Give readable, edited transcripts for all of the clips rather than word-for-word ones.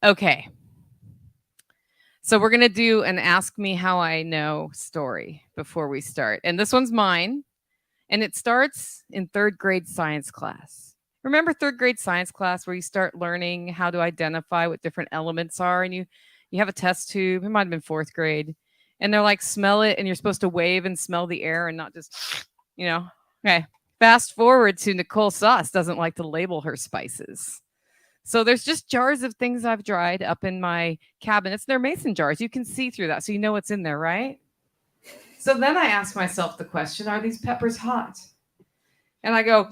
Okay. So we're going to do an Ask Me How I Know story before we start. And this one's mine. And it starts in 3rd grade science class. Remember 3rd grade science class where you start learning how to identify what different elements are, and you have a test tube. It might have been 4th grade. And they're like, smell it, and you're supposed to wave and smell the air and not just, Okay. Fast forward to Nicole Sauce doesn't like to label her spices. So there's just jars of things I've dried up in my cabinets. They're mason jars. You can see through that, so you know what's in there, right? So then I ask myself the question, are these peppers hot? And I go,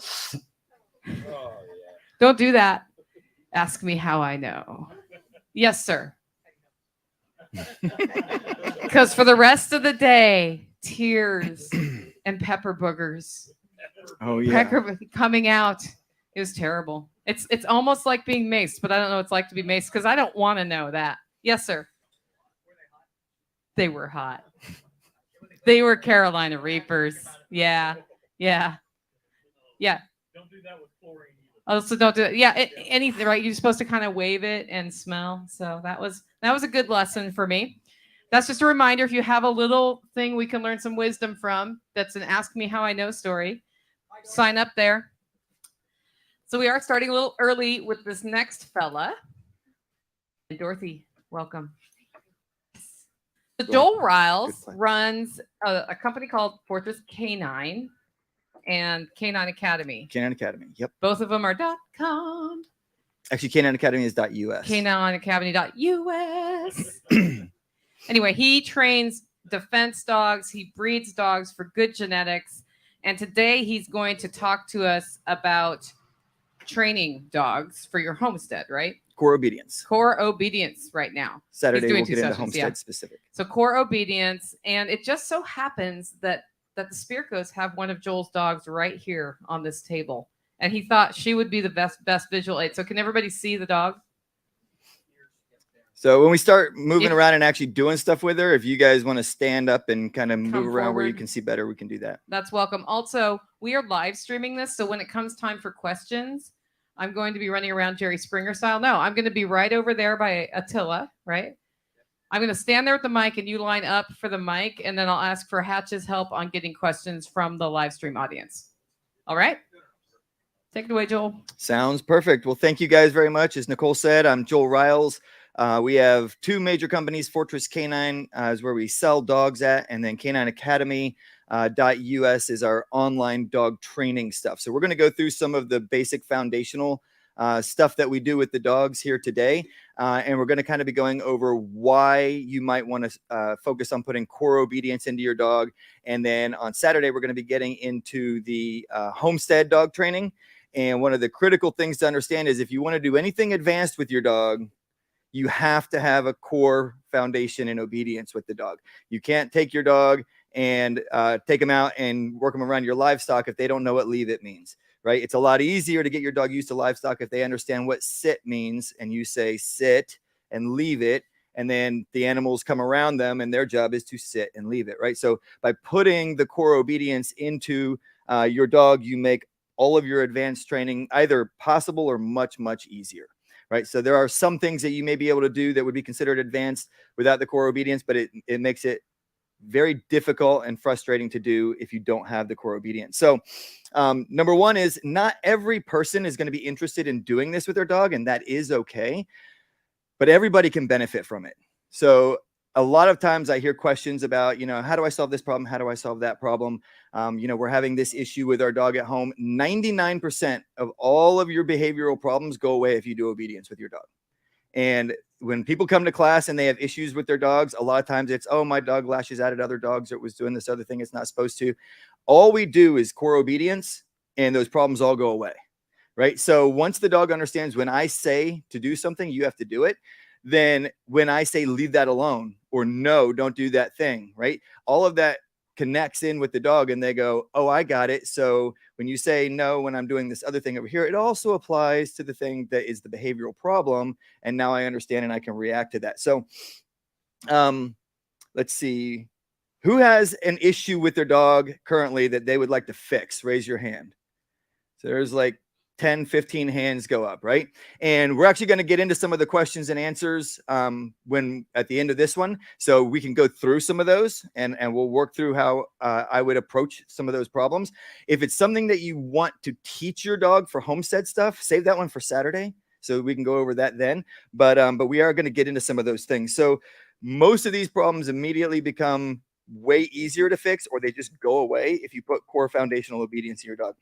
don't do that. Ask me how I know. Yes, sir. Because for the rest of the day, tears and pepper boogers. Oh, yeah. Pepper coming out. It was terrible. It's almost like being maced, but I don't know what it's like to be maced because I don't want to know that. Yes, sir. They were hot. They were Carolina Reapers. Yeah. Yeah. Yeah. Don't do that with chlorine. Oh, so don't do it. Yeah, anything, right? You're supposed to kind of wave it and smell. So that was a good lesson for me. That's just a reminder. If you have a little thing we can learn some wisdom from, that's an Ask Me How I Know story. Sign up there. So we are starting a little early with this next fella. Dorothy, welcome. So Joel Ryals runs a company called Fortress Canine and Canine Academy. Canine Academy, yep. Both of them are .com. Actually, Canine Academy is .us. CanineAcademy.us. Anyway, he trains defense dogs. He breeds dogs for good genetics. And today he's going to talk to us about training dogs for your homestead, right? Core obedience. Core obedience right now. Saturday we'll get into homestead specific. So core obedience. And it just so happens that the Spirkos have one of Joel's dogs right here on this table. And he thought she would be the best visual aid. So can everybody see the dog? So when we start moving around and actually doing stuff with her, if you guys want to stand up and kind of move around where you can see better, we can do that. That's welcome. Also, we are live streaming this. So when it comes time for questions, I'm going to be running around Jerry Springer style. No, I'm going to be right over there by Attila, right? I'm going to stand there with the mic and you line up for the mic. And then I'll ask for Hatch's help on getting questions from the live stream audience. All right. Take it away, Joel. Sounds perfect. Well, thank you guys very much. As Nicole said, I'm Joel Ryals. We have 2 major companies. Fortress Canine is where we sell dogs at, and then Canine Academy .us is our online dog training stuff. So we're going to go through some of the basic foundational stuff that we do with the dogs here today, and we're going to kind of be going over why you might want to focus on putting core obedience into your dog. And then on Saturday, we're going to be getting into the homestead dog training. And one of the critical things to understand is if you want to do anything advanced with your dog, you have to have a core foundation in obedience with the dog. You can't take your dog and take them out and work them around your livestock if they don't know what leave it means, right? It's a lot easier to get your dog used to livestock if they understand what sit means, and you say sit and leave it, and then the animals come around them and their job is to sit and leave it, right? So by putting the core obedience into your dog, you make all of your advanced training either possible or much, much easier. Right. So there are some things that you may be able to do that would be considered advanced without the core obedience, but it makes it very difficult and frustrating to do if you don't have the core obedience. So number one is not every person is going to be interested in doing this with their dog, and that is okay, but everybody can benefit from it. So a lot of times I hear questions about, how do I solve this problem? How do I solve that problem? We're having this issue with our dog at home. 99% of all of your behavioral problems go away if you do obedience with your dog. And when people come to class and they have issues with their dogs, a lot of times it's, oh, my dog lashes out at other dogs, or it was doing this other thing it's not supposed to. All we do is core obedience, and those problems all go away, right? So once the dog understands when I say to do something, you have to do it, then when I say leave that alone, or no, don't do that thing, right? All of that connects in with the dog, and they go, oh, I got it. So when you say no, when I'm doing this other thing over here, it also applies to the thing that is the behavioral problem. And now I understand and I can react to that. So let's see. Who has an issue with their dog currently that they would like to fix? Raise your hand. So there's like 10, 15 hands go up, right? And we're actually going to get into some of the questions and answers when at the end of this one. So we can go through some of those and we'll work through how I would approach some of those problems. If it's something that you want to teach your dog for homestead stuff, save that one for Saturday so we can go over that then. But we are going to get into some of those things. So most of these problems immediately become way easier to fix, or they just go away if you put core foundational obedience in your dog.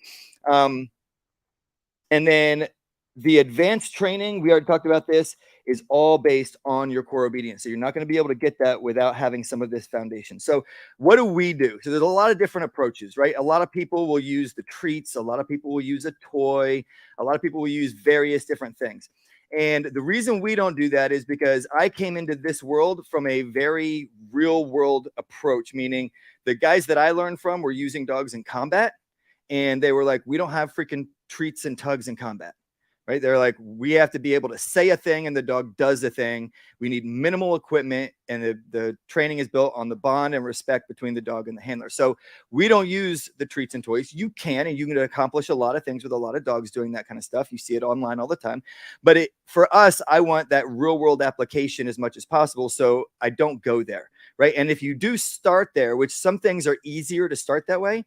And then the advanced training, we already talked about this, is all based on your core obedience. So you're not going to be able to get that without having some of this foundation. So what do we do? So there's a lot of different approaches, right? A lot of people will use the treats. A lot of people will use a toy. A lot of people will use various different things. And the reason we don't do that is because I came into this world from a very real world approach, meaning the guys that I learned from were using dogs in combat. And they were like, we don't have freaking treats and tugs in combat, right? They're like, we have to be able to say a thing and the dog does the thing. We need minimal equipment, and the training is built on the bond and respect between the dog and the handler. So we don't use the treats and toys. You can, and you can accomplish a lot of things with a lot of dogs doing that kind of stuff. You see it online all the time. But for us, I want that real world application as much as possible. So I don't go there, right? And if you do start there, which some things are easier to start that way,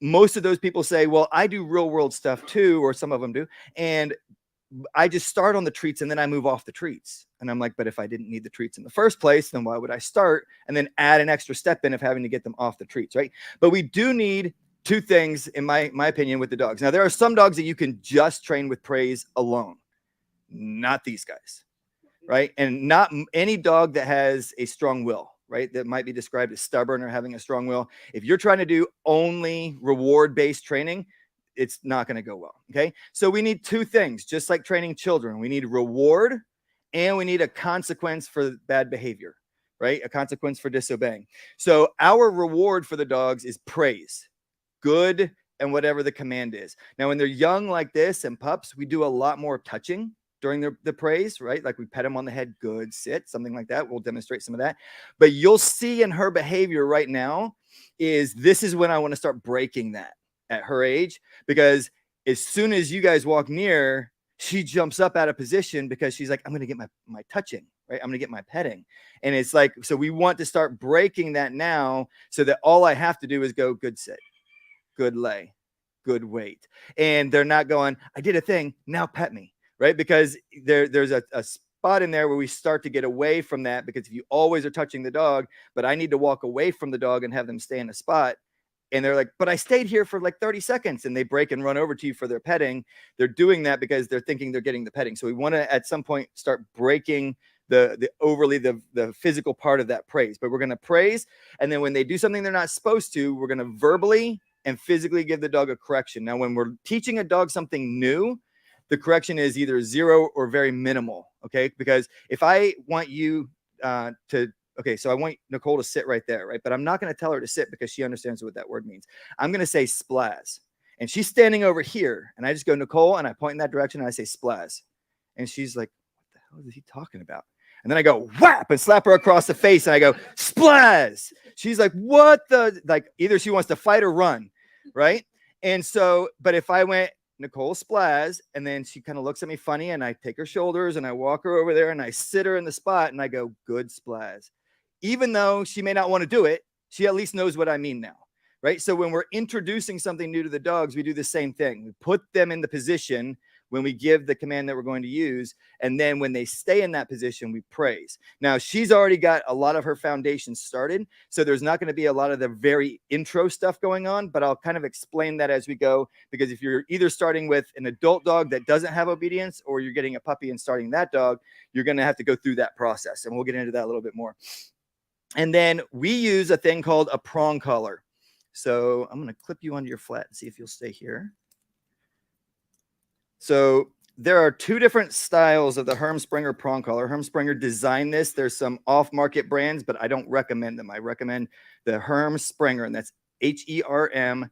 most of those people say, well, I do real world stuff too, or some of them do. And I just start on the treats and then I move off the treats. And I'm like, but if I didn't need the treats in the first place, then why would I start and then add an extra step in of having to get them off the treats, right? But we do need two things, in my opinion, with the dogs. Now, there are some dogs that you can just train with praise alone. Not these guys, right? And not any dog that has a strong will, right? That might be described as stubborn or having a strong will. If you're trying to do only reward-based training, it's not going to go well. Okay. So we need two things, just like training children. We need reward and we need a consequence for bad behavior, right? A consequence for disobeying. So our reward for the dogs is praise, good, and whatever the command is. Now, when they're young like this and pups, we do a lot more touching during the praise, right? Like we pet them on the head, good, sit, something like that. We'll demonstrate some of that. But you'll see in her behavior right now this is when I want to start breaking that at her age, because as soon as you guys walk near, she jumps up out of position because she's like, I'm going to get my touching, right? I'm going to get my petting. And it's like, so we want to start breaking that now so that all I have to do is go good sit, good lay, good wait. And they're not going, I did a thing, now pet me. Right? Because there's a spot in there where we start to get away from that, because if you always are touching the dog, but I need to walk away from the dog and have them stay in a spot, and they're like, but I stayed here for like 30 seconds, and they break and run over to you for their petting. They're doing that because they're thinking they're getting the petting. So we want to at some point start breaking the overly the physical part of that praise. But we're going to praise, and then when they do something they're not supposed to, we're going to verbally and physically give the dog a correction. Now, when we're teaching a dog something new, the correction is either 0 or very minimal, okay? Because if I want you so I want Nicole to sit right there, right? But I'm not going to tell her to sit because she understands what that word means. I'm going to say splaz. And she's standing over here, and I just go, Nicole, and I point in that direction, and I say splaz. And she's like, what the hell is he talking about? And then I go, whap, and slap her across the face, and I go, splaz. She's like, what the? Like, either she wants to fight or run, right? And so, but if I went, Nicole splaz, and then she kind of looks at me funny, and I take her shoulders and I walk her over there and I sit her in the spot and I go, good splaz. Even though she may not want to do it, she at least knows what I mean now, right? So when we're introducing something new to the dogs, we do the same thing. We put them in the position when we give the command that we're going to use, and then when they stay in that position, we praise. Now, she's already got a lot of her foundation started, so there's not going to be a lot of the very intro stuff going on, but I'll kind of explain that as we go, because if you're either starting with an adult dog that doesn't have obedience, or you're getting a puppy and starting that dog, you're going to have to go through that process, and we'll get into that a little bit more. And then we use a thing called a prong collar. So I'm going to clip you onto your flat and see if you'll stay here. So there are two different styles of the Hermspringer prong collar. Hermspringer designed this. There's some off-market brands, but I don't recommend them. I recommend the Hermspringer, and that's Hermsprenger,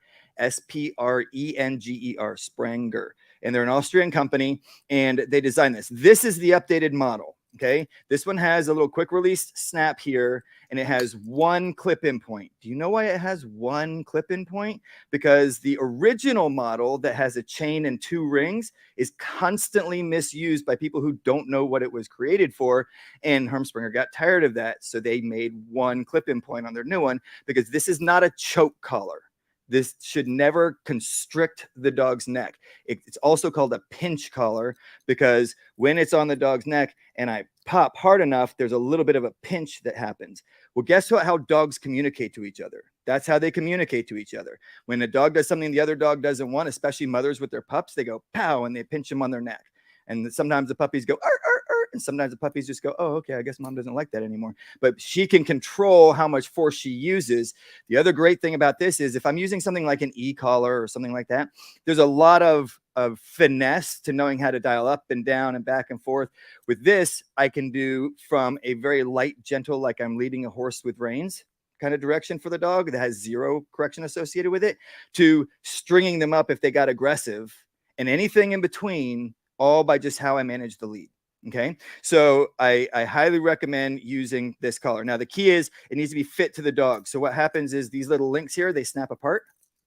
Sprenger. And they're an Austrian company, and they designed this. This is the updated model. Okay, this one has a little quick release snap here, and it has one clip-in point. Do you know why it has one clip-in point? Because the original model that has a chain and 2 rings is constantly misused by people who don't know what it was created for, and Hermspringer got tired of that, so they made one clip-in point on their new one, because this is not a choke collar. This should never constrict the dog's neck. It's also called a pinch collar, because when it's on the dog's neck and I pop hard enough, there's a little bit of a pinch that happens. Well, guess what? How dogs communicate to each other. That's how they communicate to each other. When a dog does something the other dog doesn't want, especially mothers with their pups, they go pow and they pinch them on their neck. And sometimes the puppies go, arr, arr, arr, and sometimes the puppies just go, oh, okay, I guess mom doesn't like that anymore. But she can control how much force she uses. The other great thing about this is if I'm using something like an e-collar or something like that, there's a lot of finesse to knowing how to dial up and down and back and forth. With this, I can do from a very light, gentle, like I'm leading a horse with reins kind of direction for the dog that has 0 correction associated with it, to stringing them up if they got aggressive, and anything in between, all by just how I manage the lead. Okay, so I highly recommend using this collar. Now, the key is it needs to be fit to the dog. So what happens is these little links here, they snap apart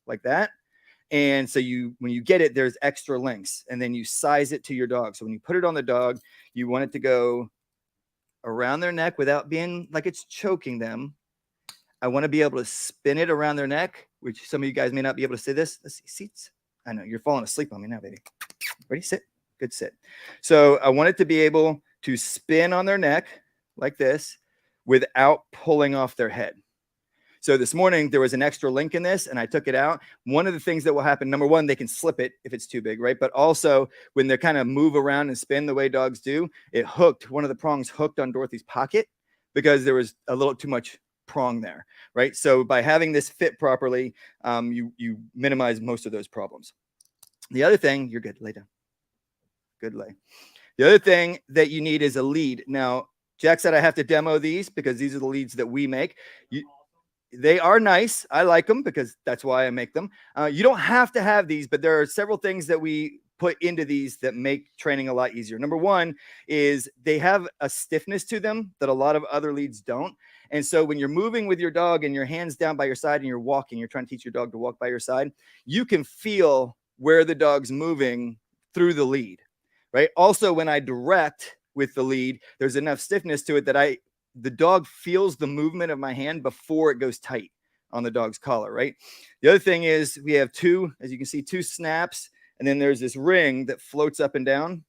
like that. And so when you get it, there's extra links, and then you size it to your dog. So when you put it on the dog, you want it to go around their neck without being like it's choking them. I want to be able to spin it around their neck, which some of you guys may not be able to see this. Let's see, seats. I know you're falling asleep on me now, baby. Ready, sit. Good sit. So I want it to be able to spin on their neck like this without pulling off their head. So this morning there was an extra link in this and I took it out. One of the things that will happen, number one, they can slip it if it's too big, right? But also when they kind of move around and spin the way dogs do, it hooked, one of the prongs hooked on Dorothy's pocket because there was a little too much prong there, right? So by having this fit properly, you minimize most of those problems. The other thing, you're good, lay down. Good lay. The other thing that you need is a lead. Now, Jack said I have to demo these because these are the leads that we make. They are nice. I like them because that's why I make them. You don't have to have these, but there are several things that we put into these that make training a lot easier. Number one is they have a stiffness to them that a lot of other leads don't. And so when you're moving with your dog and your hands down by your side and you're walking, you're trying to teach your dog to walk by your side, you can feel where the dog's moving through the lead, right? Also, when I direct with the lead, there's enough stiffness to it that the dog feels the movement of my hand before it goes tight on the dog's collar, right? The other thing is we have as you can see, 2 snaps, and then there's this ring that floats up and down.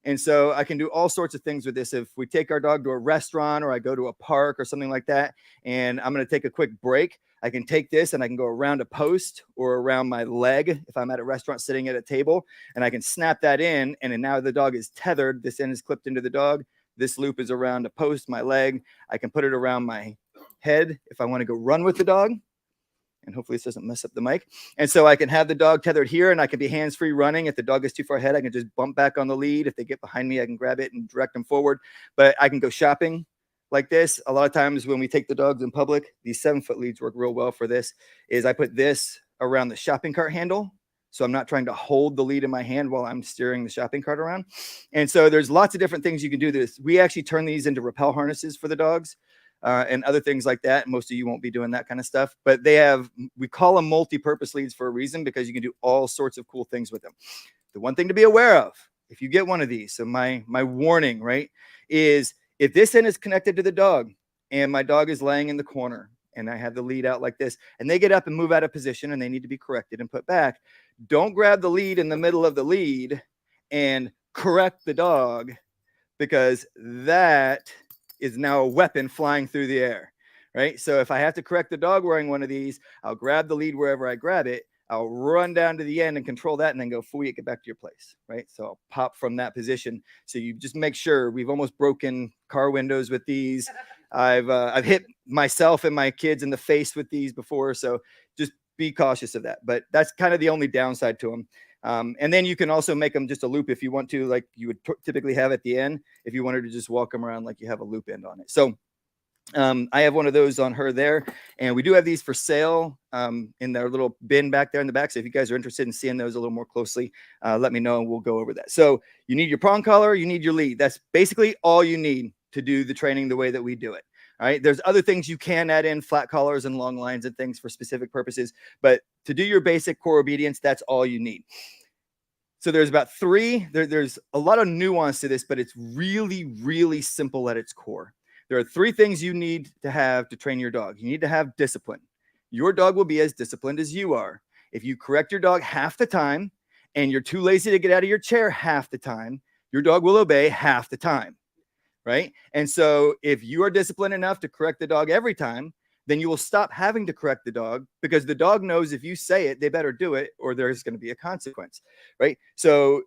And so I can do all sorts of things with this. If we take our dog to a restaurant or I go to a park or something like that, and I'm going to take a quick break, I can take this and I can go around a post or around my leg if I'm at a restaurant sitting at a table, and I can snap that in. And then now the dog is tethered. This end is clipped into the dog. This loop is around a post, my leg. I can put it around my head if I want to go run with the dog. And hopefully this doesn't mess up the mic. And so I can have the dog tethered here and I can be hands-free running. If the dog is too far ahead, I can just bump back on the lead. If they get behind me, I can grab it and direct them forward. But I can go shopping like this. A lot of times when we take the dogs in public, these 7-foot leads work real well for this, is I put this around the shopping cart handle. So I'm not trying to hold the lead in my hand while I'm steering the shopping cart around. And so there's lots of different things you can do this. We actually turn these into rappel harnesses for the dogs. And other things like that. Most of you won't be doing that kind of stuff, but we call them multi-purpose leads for a reason, because you can do all sorts of cool things with them. The one thing to be aware of, if you get one of these, so my warning, right, is if this end is connected to the dog and my dog is laying in the corner and I have the lead out like this and they get up and move out of position and they need to be corrected and put back, don't grab the lead in the middle of the lead and correct the dog, because that is now a weapon flying through the air, right? So if I have to correct the dog wearing one of these, I'll grab the lead wherever I grab it. I'll run down to the end and control that and then go, "Fooey, get back to your place," right? So I'll pop from that position. So you just make sure. We've almost broken car windows with these. I've hit myself and my kids in the face with these before. So just be cautious of that. But that's kind of the only downside to them. And then you can also make them just a loop if you want to, like you would typically have at the end, if you wanted to just walk them around like you have a loop end on it. So I have one of those on her there, and we do have these for sale in their little bin back there in the back. So if you guys are interested in seeing those a little more closely, let me know and we'll go over that. So you need your prong collar, you need your lead. That's basically all you need to do the training the way that we do it. All right. There's other things you can add in, flat collars and long lines and things for specific purposes, but to do your basic core obedience, that's all you need. So there's about there's a lot of nuance to this, but it's really, really simple at its core. There are 3 things you need to have to train your dog. You need to have discipline. Your dog will be as disciplined as you are. If you correct your dog half the time and you're too lazy to get out of your chair half the time, your dog will obey half the time, right? And so if you are disciplined enough to correct the dog every time, then you will stop having to correct the dog because the dog knows if you say it, they better do it or there's going to be a consequence, right? So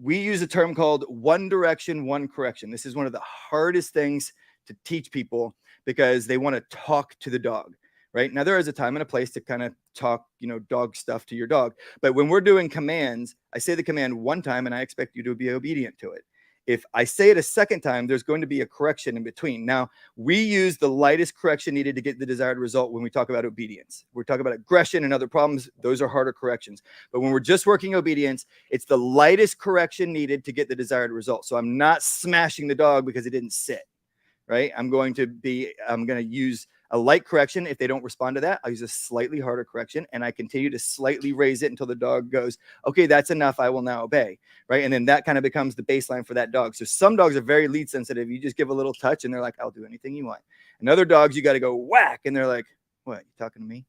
we use a term called one direction, one correction. This is one of the hardest things to teach people because they want to talk to the dog, right? Now, there is a time and a place to kind of talk, dog stuff to your dog. But when we're doing commands, I say the command one time and I expect you to be obedient to it. If I say it a second time, there's going to be a correction in between. Now, we use the lightest correction needed to get the desired result when we talk about obedience. We're talking about aggression and other problems. Those are harder corrections. But when we're just working obedience, it's the lightest correction needed to get the desired result. So I'm not smashing the dog because it didn't sit, right? I'm going to use a light correction. If they don't respond to that, I'll use a slightly harder correction and I continue to slightly raise it until the dog goes, okay, that's enough. I will now obey, right? And then that kind of becomes the baseline for that dog. So some dogs are very lead sensitive. You just give a little touch and they're like, I'll do anything you want. And other dogs, you got to go whack and they're like, what, you talking to me?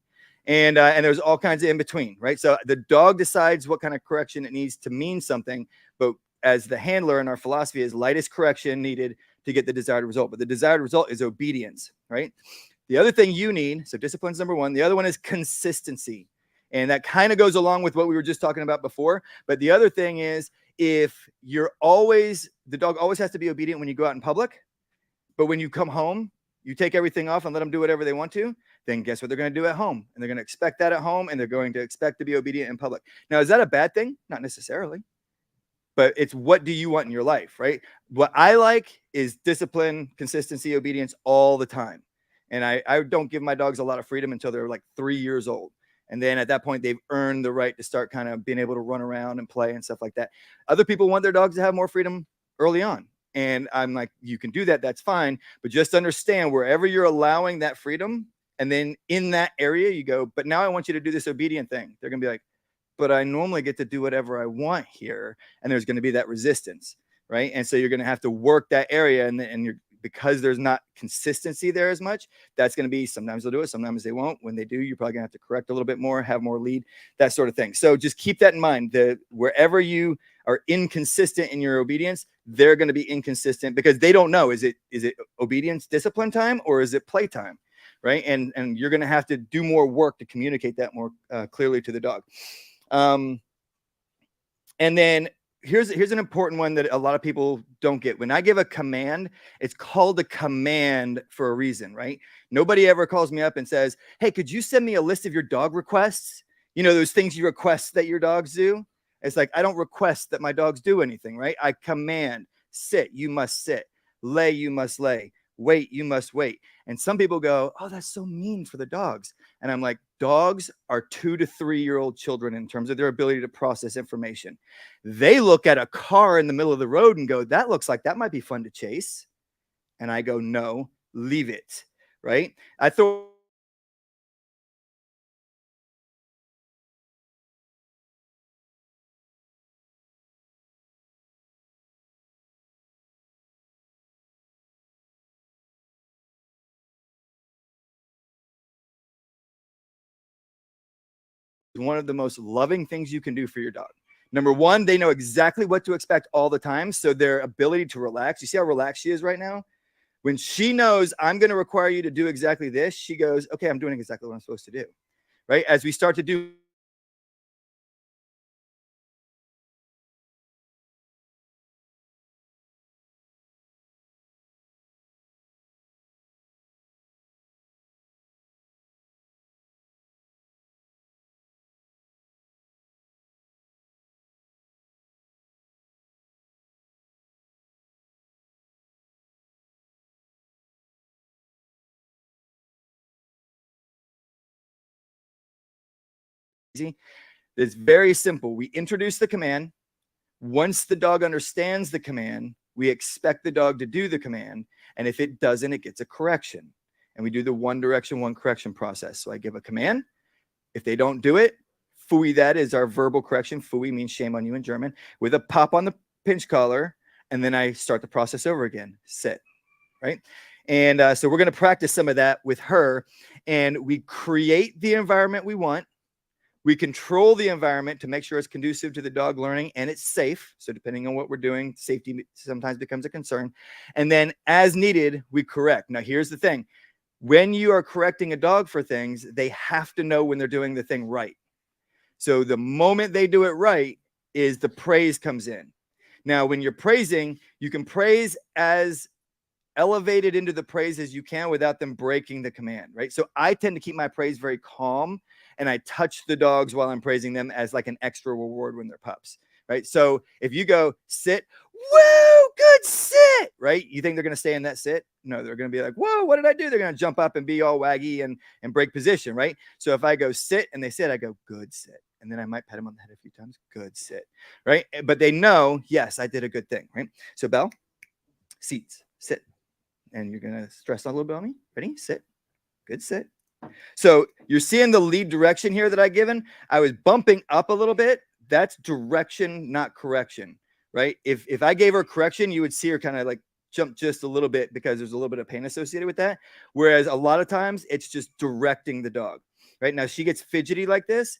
And there's all kinds of in between, right? So the dog decides what kind of correction it needs to mean something, but as the handler in our philosophy is lightest correction needed to get the desired result. But the desired result is obedience, right? The other thing you need, so discipline's number 1. The other one is consistency. And that kind of goes along with what we were just talking about before. But the other thing is if the dog always has to be obedient when you go out in public, but when you come home, you take everything off and let them do whatever they want to, then guess what they're going to do at home? And they're going to expect that at home and they're going to expect to be obedient in public. Now, is that a bad thing? Not necessarily. But it's what do you want in your life, right? What I like is discipline, consistency, obedience all the time. And I don't give my dogs a lot of freedom until they're like 3 years old. And then at that point, they've earned the right to start kind of being able to run around and play and stuff like that. Other people want their dogs to have more freedom early on. And I'm like, you can do that. That's fine. But just understand wherever you're allowing that freedom, and then in that area, you go, but now I want you to do this obedient thing. They're going to be like, but I normally get to do whatever I want here. And there's going to be that resistance, right? And so you're going to have to work that area. And you're, because there's not consistency there as much, that's going to be sometimes they'll do it, sometimes they won't. When they do, you're probably going to have to correct a little bit more, have more lead, that sort of thing. So just keep that in mind that wherever you are inconsistent in your obedience, they're going to be inconsistent because they don't know, is it obedience discipline time or is it play time? Right. And you're going to have to do more work to communicate that more clearly to the dog. And then here's an important one that a lot of people don't get. When I give a command, it's called a command for a reason, right? Nobody ever calls me up and says, hey, could you send me a list of your dog requests? Those things you request that your dogs do. It's like, I don't request that my dogs do anything, right? I command, sit, you must sit, lay, you must lay, wait, you must wait. And some people go, oh, that's so mean for the dogs. And I'm like, dogs are 2 to 3 year old children in terms of their ability to process information. They look at a car in the middle of the road and go, that looks like that might be fun to chase. And I go, no, leave it. Right. I thought one of the most loving things you can do for your dog. Number 1, they know exactly what to expect all the time. So their ability to relax, you see how relaxed she is right now? When she knows I'm going to require you to do exactly this, she goes, okay, I'm doing exactly what I'm supposed to do. Right. As we start to do It's very simple. We introduce the command. Once the dog understands the command, we expect the dog to do the command. And if it doesn't, it gets a correction. And we do the one direction, one correction process. So I give a command. If they don't do it, fooey, that is our verbal correction. Fooey means shame on you in German, with a pop on the pinch collar. And then I start the process over again. Sit, right? And so we're going to practice some of that with her. And we create the environment we want. We control the environment to make sure it's conducive to the dog learning and it's safe. So depending on what we're doing, safety sometimes becomes a concern. And then as needed, we correct. Now, here's the thing. When you are correcting a dog for things, they have to know when they're doing the thing right. So the moment they do it right is the praise comes in. Now, when you're praising, you can praise as elevated into the praise as you can without them breaking the command, right? So I tend to keep my praise very calm, and I touch the dogs while I'm praising them as like an extra reward when they're pups, right? So if you go sit, whoa, good sit, right? You think they're going to stay in that sit? No, they're going to be like, whoa, what did I do? They're going to jump up and be all waggy and break position, right? So if I go sit and they sit, I go, good sit. And then I might pat them on the head a few times. Good sit, right? But they know, yes, I did a good thing, right? So Belle, seats, sit. And you're going to stress a little bit on me. Ready? Sit. Good sit. So you're seeing the lead direction here that I given. I was bumping up a little bit. That's direction, not correction, right? If I gave her correction, you would see her kind of like jump just a little bit because there's a little bit of pain associated with that. Whereas a lot of times it's just directing the dog, right? Now she gets fidgety like this.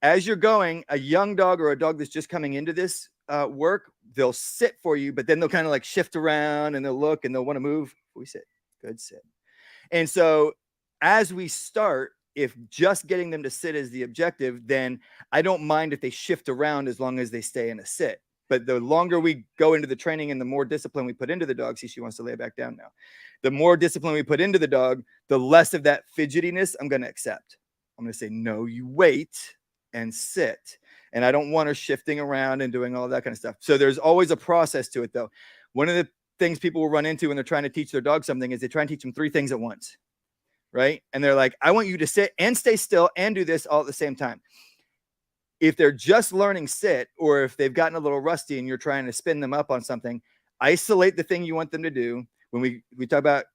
As you're going, a young dog or a dog that's just coming into this work, they'll sit for you, but then they'll kind of like shift around and they'll look and they'll want to move. We sit. Good sit. And so as we start, if just getting them to sit is the objective, then I don't mind if they shift around as long as they stay in a sit. But the longer we go into the training and the more discipline we put into the dog, see, she wants to lay back down now. The more discipline we put into the dog, the less of that fidgetiness I'm going to accept. I'm going to say, no, you wait and sit. And I don't want her shifting around and doing all that kind of stuff. So there's always a process to it, though. One of the things people will run into when they're trying to teach their dog something is they try and teach them 3 things at once. Right? And they're like, I want you to sit and stay still and do this all at the same time. If they're just learning sit, or if they've gotten a little rusty and you're trying to spin them up on something, isolate the thing you want them to do. When we talk about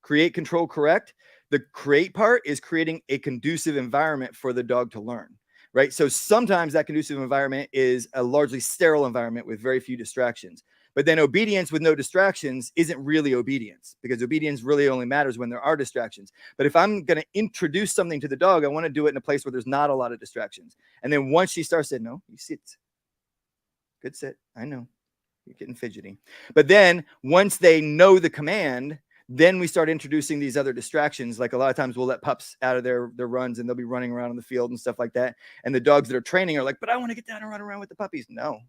create, control, correct, the create part is creating a conducive environment for the dog to learn, right? So sometimes that conducive environment is a largely sterile environment with very few distractions. But then obedience with no distractions isn't really obedience, because obedience really only matters when there are distractions. But if I'm going to introduce something to the dog, I want to do it in a place where there's not a lot of distractions. And then once she starts saying, no, you sit. Good sit. I know. You're getting fidgety. But then once they know the command, then we start introducing these other distractions. Like a lot of times we'll let pups out of their runs and they'll be running around in the field and stuff like that. And the dogs that are training are like, but I want to get down and run around with the puppies. No.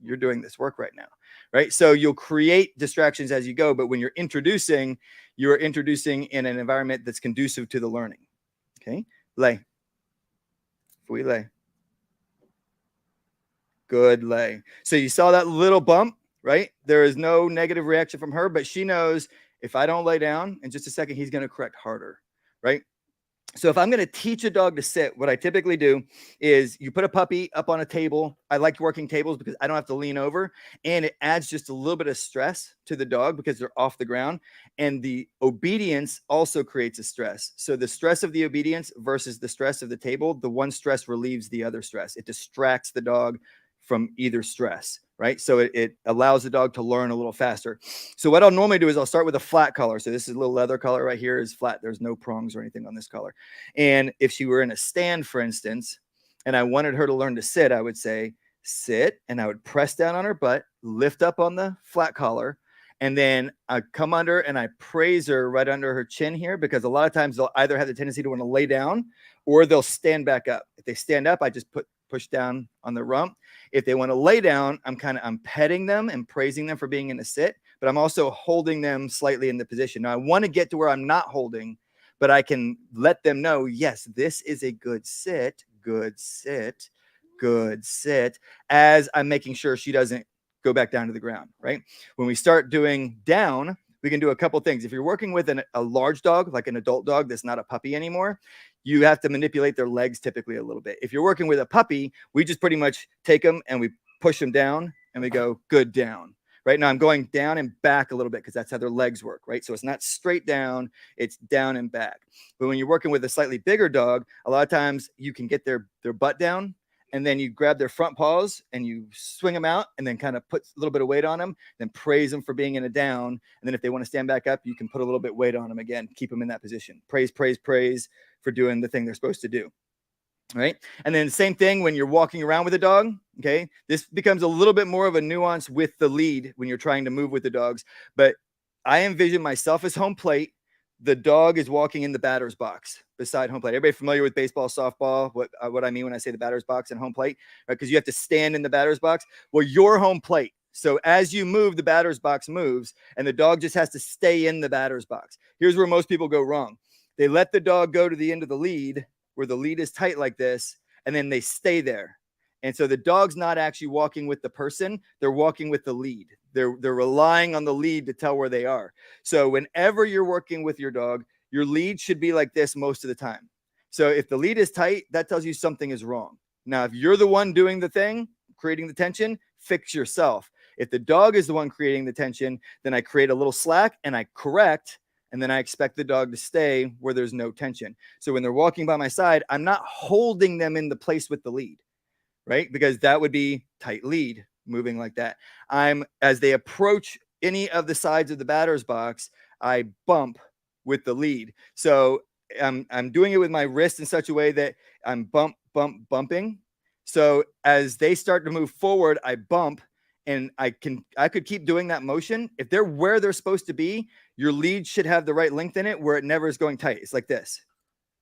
You're doing this work right now, right? So you'll create distractions as you go, but when you're introducing in an environment that's conducive to the learning. Okay, lay. We lay. Good lay. So you saw that little bump, right? There is no negative reaction from her, but she knows if I don't lay down in just a second, he's going to correct harder, right? So if I'm going to teach a dog to sit, what I typically do is you put a puppy up on a table. I like working tables because I don't have to lean over, and it adds just a little bit of stress to the dog because they're off the ground. And the obedience also creates a stress. So the stress of the obedience versus the stress of the table, the one stress relieves the other stress. It distracts the dog from either stress, right? So it allows the dog to learn a little faster. So what I'll normally do is I'll start with a flat collar. So this is a little leather collar right here is flat. There's no prongs or anything on this collar. And if she were in a stand, for instance, and I wanted her to learn to sit, I would say, sit, and I would press down on her butt, lift up on the flat collar, and then I come under and I praise her right under her chin here, because a lot of times they'll either have the tendency to want to lay down or they'll stand back up. If they stand up, I just push down on the rump. If they want to lay down, I'm petting them and praising them for being in a sit, but I'm also holding them slightly in the position. Now I want to get to where I'm not holding, but I can let them know, yes, this is a good sit, good sit, good sit, as I'm making sure she doesn't go back down to the ground, right? When we start doing down, we can do a couple things. If you're working with a large dog, like an adult dog that's not a puppy anymore, you have to manipulate their legs typically a little bit. If you're working with a puppy, we just pretty much take them and we push them down and we go good down. Right now I'm going down and back a little bit because that's how their legs work, right? So it's not straight down, it's down and back. But when you're working with a slightly bigger dog, a lot of times you can get their butt down and then you grab their front paws and you swing them out and then kind of put a little bit of weight on them, then praise them for being in a down. And then if they want to stand back up, you can put a little bit weight on them again, keep them in that position. Praise, praise, praise for doing the thing they're supposed to do. Right. And then same thing when you're walking around with a dog. Okay. This becomes a little bit more of a nuance with the lead when you're trying to move with the dogs. But I envision myself as home plate. The dog is walking in the batter's box beside home plate. Everybody familiar with baseball, softball? What I mean when I say the batter's box and home plate, right? Because you have to stand in the batter's box. Well, you're home plate. So as you move, the batter's box moves and the dog just has to stay in the batter's box. Here's where most people go wrong. They let the dog go to the end of the lead where the lead is tight like this, and then they stay there. And so the dog's not actually walking with the person, they're walking with the lead. They're relying on the lead to tell where they are. So whenever you're working with your dog, your lead should be like this most of the time. So if the lead is tight, that tells you something is wrong. Now, if you're the one doing the thing, creating the tension, fix yourself. If the dog is the one creating the tension, then I create a little slack and I correct. And then I expect the dog to stay where there's no tension. So when they're walking by my side, I'm not holding them in the place with the lead, right? Because that would be tight lead moving like that. As they approach any of the sides of the batter's box, I bump with the lead. So I'm doing it with my wrist in such a way that I'm bumping. So as they start to move forward, I bump. And I could keep doing that motion. If they're where they're supposed to be, your lead should have the right length in it where it never is going tight. It's like this,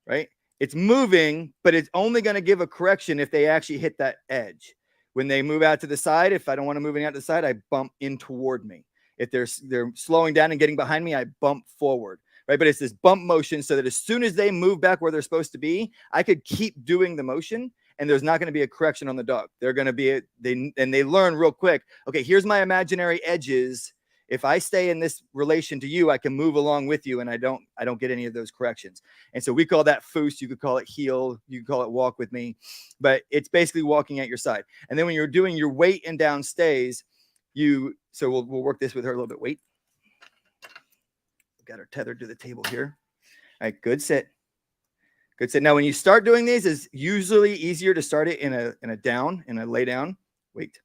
right? It's moving, but it's only going to give a correction if they actually hit that edge. When they move out to the side, if I don't want to move any out to the side, I bump in toward me. If they're slowing down and getting behind me, I bump forward, right? But it's this bump motion so that as soon as they move back where they're supposed to be, I could keep doing the motion. And there's not going to be a correction on the dog. They're going to be they learn real quick. Okay, here's my imaginary edges. If I stay in this relation to you, I can move along with you, and I don't get any of those corrections. And so we call that foos. You could call it heel. You could call it walk with me, but it's basically walking at your side. And then when you're doing your weight and down stays, so we'll work this with her a little bit. Wait, got her tethered to the table here. All right, good sit. Good sit. Now, when you start doing these, it's usually easier to start it in a lay down. Wait,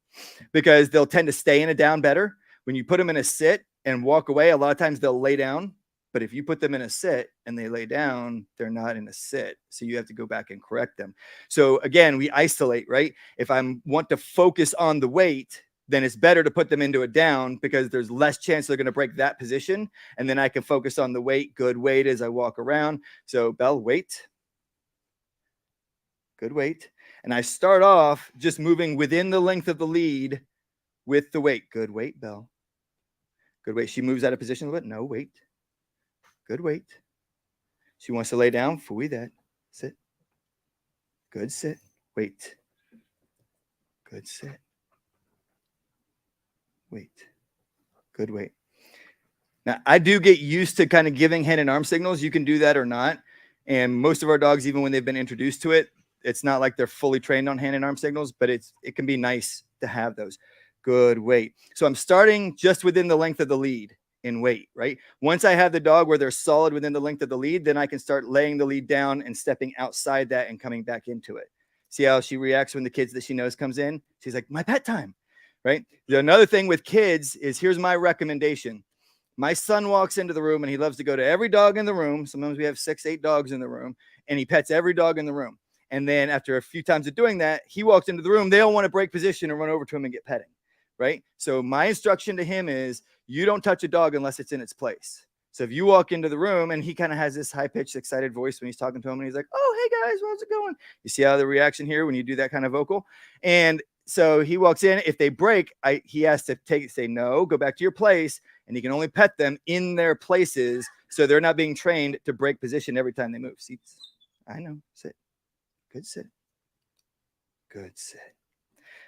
because they'll tend to stay in a down better. When you put them in a sit and walk away, a lot of times they'll lay down. But if you put them in a sit and they lay down, they're not in a sit. So you have to go back and correct them. So again, we isolate, right? If I want to focus on the weight, then it's better to put them into a down because there's less chance they're going to break that position. And then I can focus on the weight, good weight as I walk around. So Belle, weight. Good weight. And I start off just moving within the length of the lead with the weight. Good weight, Belle. Good weight. She moves out of position a little bit. No, weight. Good weight. She wants to lay down. Fooey that. Sit. Good sit. Wait. Good sit. Wait. Good weight. Now, I do get used to kind of giving head and arm signals. You can do that or not. And most of our dogs, even when they've been introduced to it, it's not like they're fully trained on hand and arm signals, but it can be nice to have those. Good weight. So I'm starting just within the length of the lead in weight, right? Once I have the dog where they're solid within the length of the lead, then I can start laying the lead down and stepping outside that and coming back into it. See how she reacts when the kids that she knows comes in? She's like, my pet time, right? Another thing with kids is here's my recommendation. My son walks into the room and he loves to go to every dog in the room. Sometimes we have 6-8 dogs in the room and he pets every dog in the room. And then after a few times of doing that, he walks into the room. They don't want to break position and run over to him and get petting, right? So my instruction to him is you don't touch a dog unless it's in its place. So if you walk into the room and he kind of has this high-pitched, excited voice when he's talking to him and he's like, oh, hey guys, how's it going? You see how the reaction here when you do that kind of vocal? And so he walks in. If they break, he has to say no, go back to your place, and he can only pet them in their places so they're not being trained to break position every time they move. Seats. I know. Sit. Good sit. Good sit.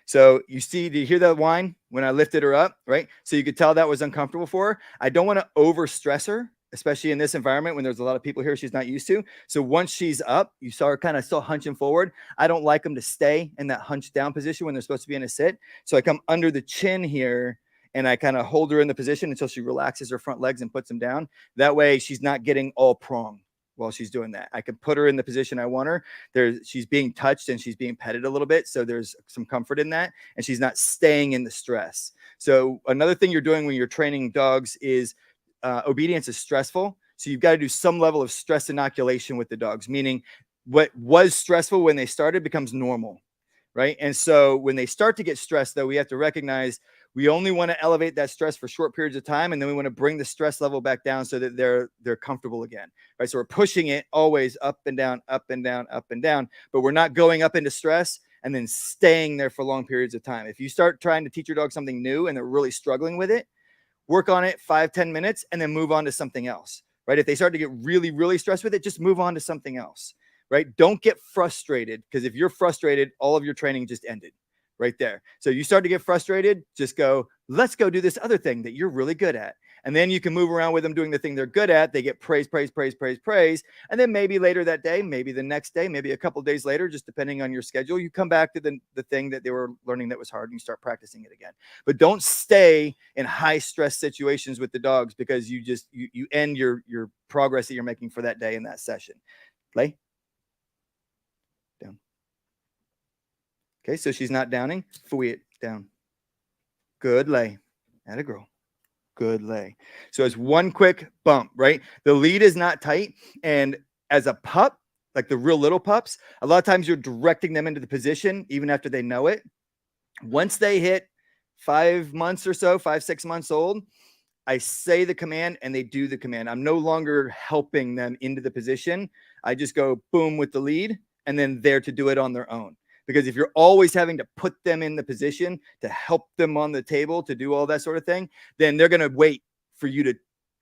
So you see, do you hear that whine when I lifted her up, right? So you could tell that was uncomfortable for her. I don't want to over stress her. especially in this environment when there's a lot of people here she's not used to. So once she's up, you saw her kind of still hunching forward. I don't like them to stay in that hunch down position when they're supposed to be in a sit. So I come under the chin here and I kind of hold her in the position until she relaxes her front legs and puts them down. That way she's not getting all prong while she's doing that. I can put her in the position I want her. She's being touched and she's being petted a little bit. So there's some comfort in that. And she's not staying in the stress. So another thing you're doing when you're training dogs is obedience is stressful. So you've got to do some level of stress inoculation with the dogs, meaning what was stressful when they started becomes normal, right? And so when they start to get stressed, though, we have to recognize we only want to elevate that stress for short periods of time, and then we want to bring the stress level back down so that they're comfortable again, right? So we're pushing it always up and down, up and down, up and down, but we're not going up into stress and then staying there for long periods of time. If you start trying to teach your dog something new and they're really struggling with it, work on it 5-10 minutes and then move on to something else, right? If they start to get really, really stressed with it, just move on to something else, right? Don't get frustrated, because if you're frustrated, all of your training just ended right there. So you start to get frustrated, just go, let's go do this other thing that you're really good at. And then you can move around with them doing the thing they're good at. They get praise, praise, praise, praise, praise. And then maybe later that day, maybe the next day, maybe a couple of days later, just depending on your schedule, you come back to the thing that they were learning that was hard and you start practicing it again. But don't stay in high stress situations with the dogs, because you end your progress that you're making for that day in that session. Lay down. Okay, so she's not downing. Fooey it down. Good lay. Atta girl. Good lay. So it's one quick bump, right? The lead is not tight. And as a pup, like the real little pups, a lot of times you're directing them into the position even after they know it. Once they hit 5 months or so, 5-6 months old, I say the command and they do the command. I'm no longer helping them into the position. I just go boom with the lead and then they're to do it on their own. Because if you're always having to put them in the position to help them on the table, to do all that sort of thing, then they're going to wait for you to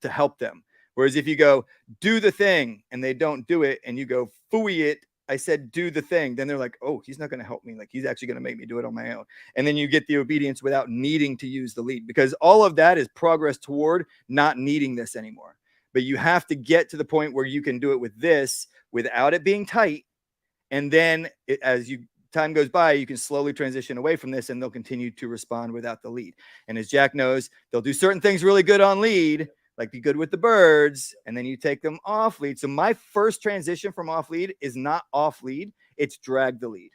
help them. Whereas if you go, do the thing, and they don't do it, and you go, fooey it, I said, do the thing, then they're like, oh, he's not going to help me. Like, he's actually going to make me do it on my own. And then you get the obedience without needing to use the lead, because all of that is progress toward not needing this anymore. But you have to get to the point where you can do it with this without it being tight. And then as time goes by, you can slowly transition away from this and they'll continue to respond without the lead. And as Jack knows, they'll do certain things really good on lead, like be good with the birds, and then you take them off lead. So my first transition from off lead is not off lead, it's drag the lead.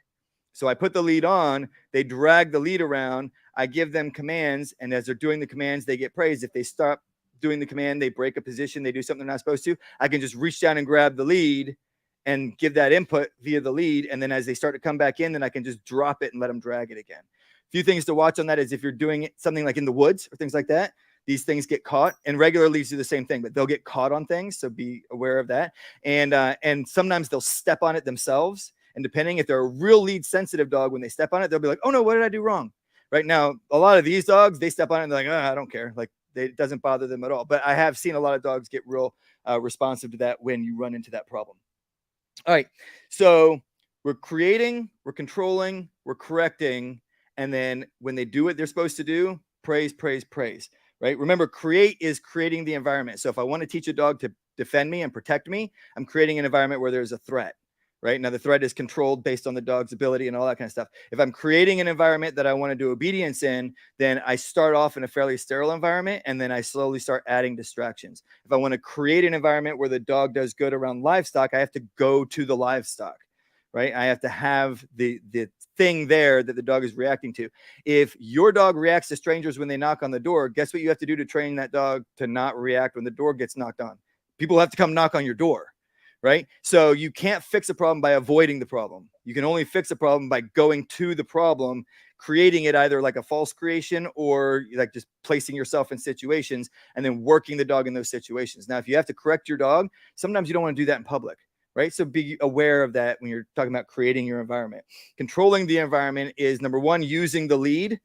So I put the lead on, they drag the lead around, I give them commands, and as they're doing the commands, they get praised. If they stop doing the command, they break a position, they do something they're not supposed to, I can just reach down and grab the lead and give that input via the lead. And then as they start to come back in, then I can just drop it and let them drag it again. A few things to watch on that is if you're doing something like in the woods or things like that, these things get caught, and regular leads do the same thing, but they'll get caught on things. So be aware of that. And sometimes they'll step on it themselves. And depending if they're a real lead sensitive dog, when they step on it, they'll be like, oh no, what did I do wrong? Right now, a lot of these dogs, they step on it and they're like, oh, I don't care. Like it doesn't bother them at all. But I have seen a lot of dogs get real responsive to that when you run into that problem. All right, so we're creating, we're controlling, we're correcting, and then when they do what they're supposed to do, praise, praise, praise, right? Remember, create is creating the environment. So if I want to teach a dog to defend me and protect me, I'm creating an environment where there's a threat, right? Now, the threat is controlled based on the dog's ability and all that kind of stuff. If I'm creating an environment that I want to do obedience in, then I start off in a fairly sterile environment, and then I slowly start adding distractions. If I want to create an environment where the dog does good around livestock, I have to go to the livestock, right? I have to have the thing there that the dog is reacting to. If your dog reacts to strangers when they knock on the door, guess what you have to do to train that dog to not react when the door gets knocked on? People have to come knock on your door. Right? So you can't fix a problem by avoiding the problem. You can only fix a problem by going to the problem, creating it either like a false creation or like just placing yourself in situations and then working the dog in those situations. Now, if you have to correct your dog, sometimes you don't want to do that in public, right? So be aware of that when you're talking about creating your environment. Controlling the environment is number one, using the lead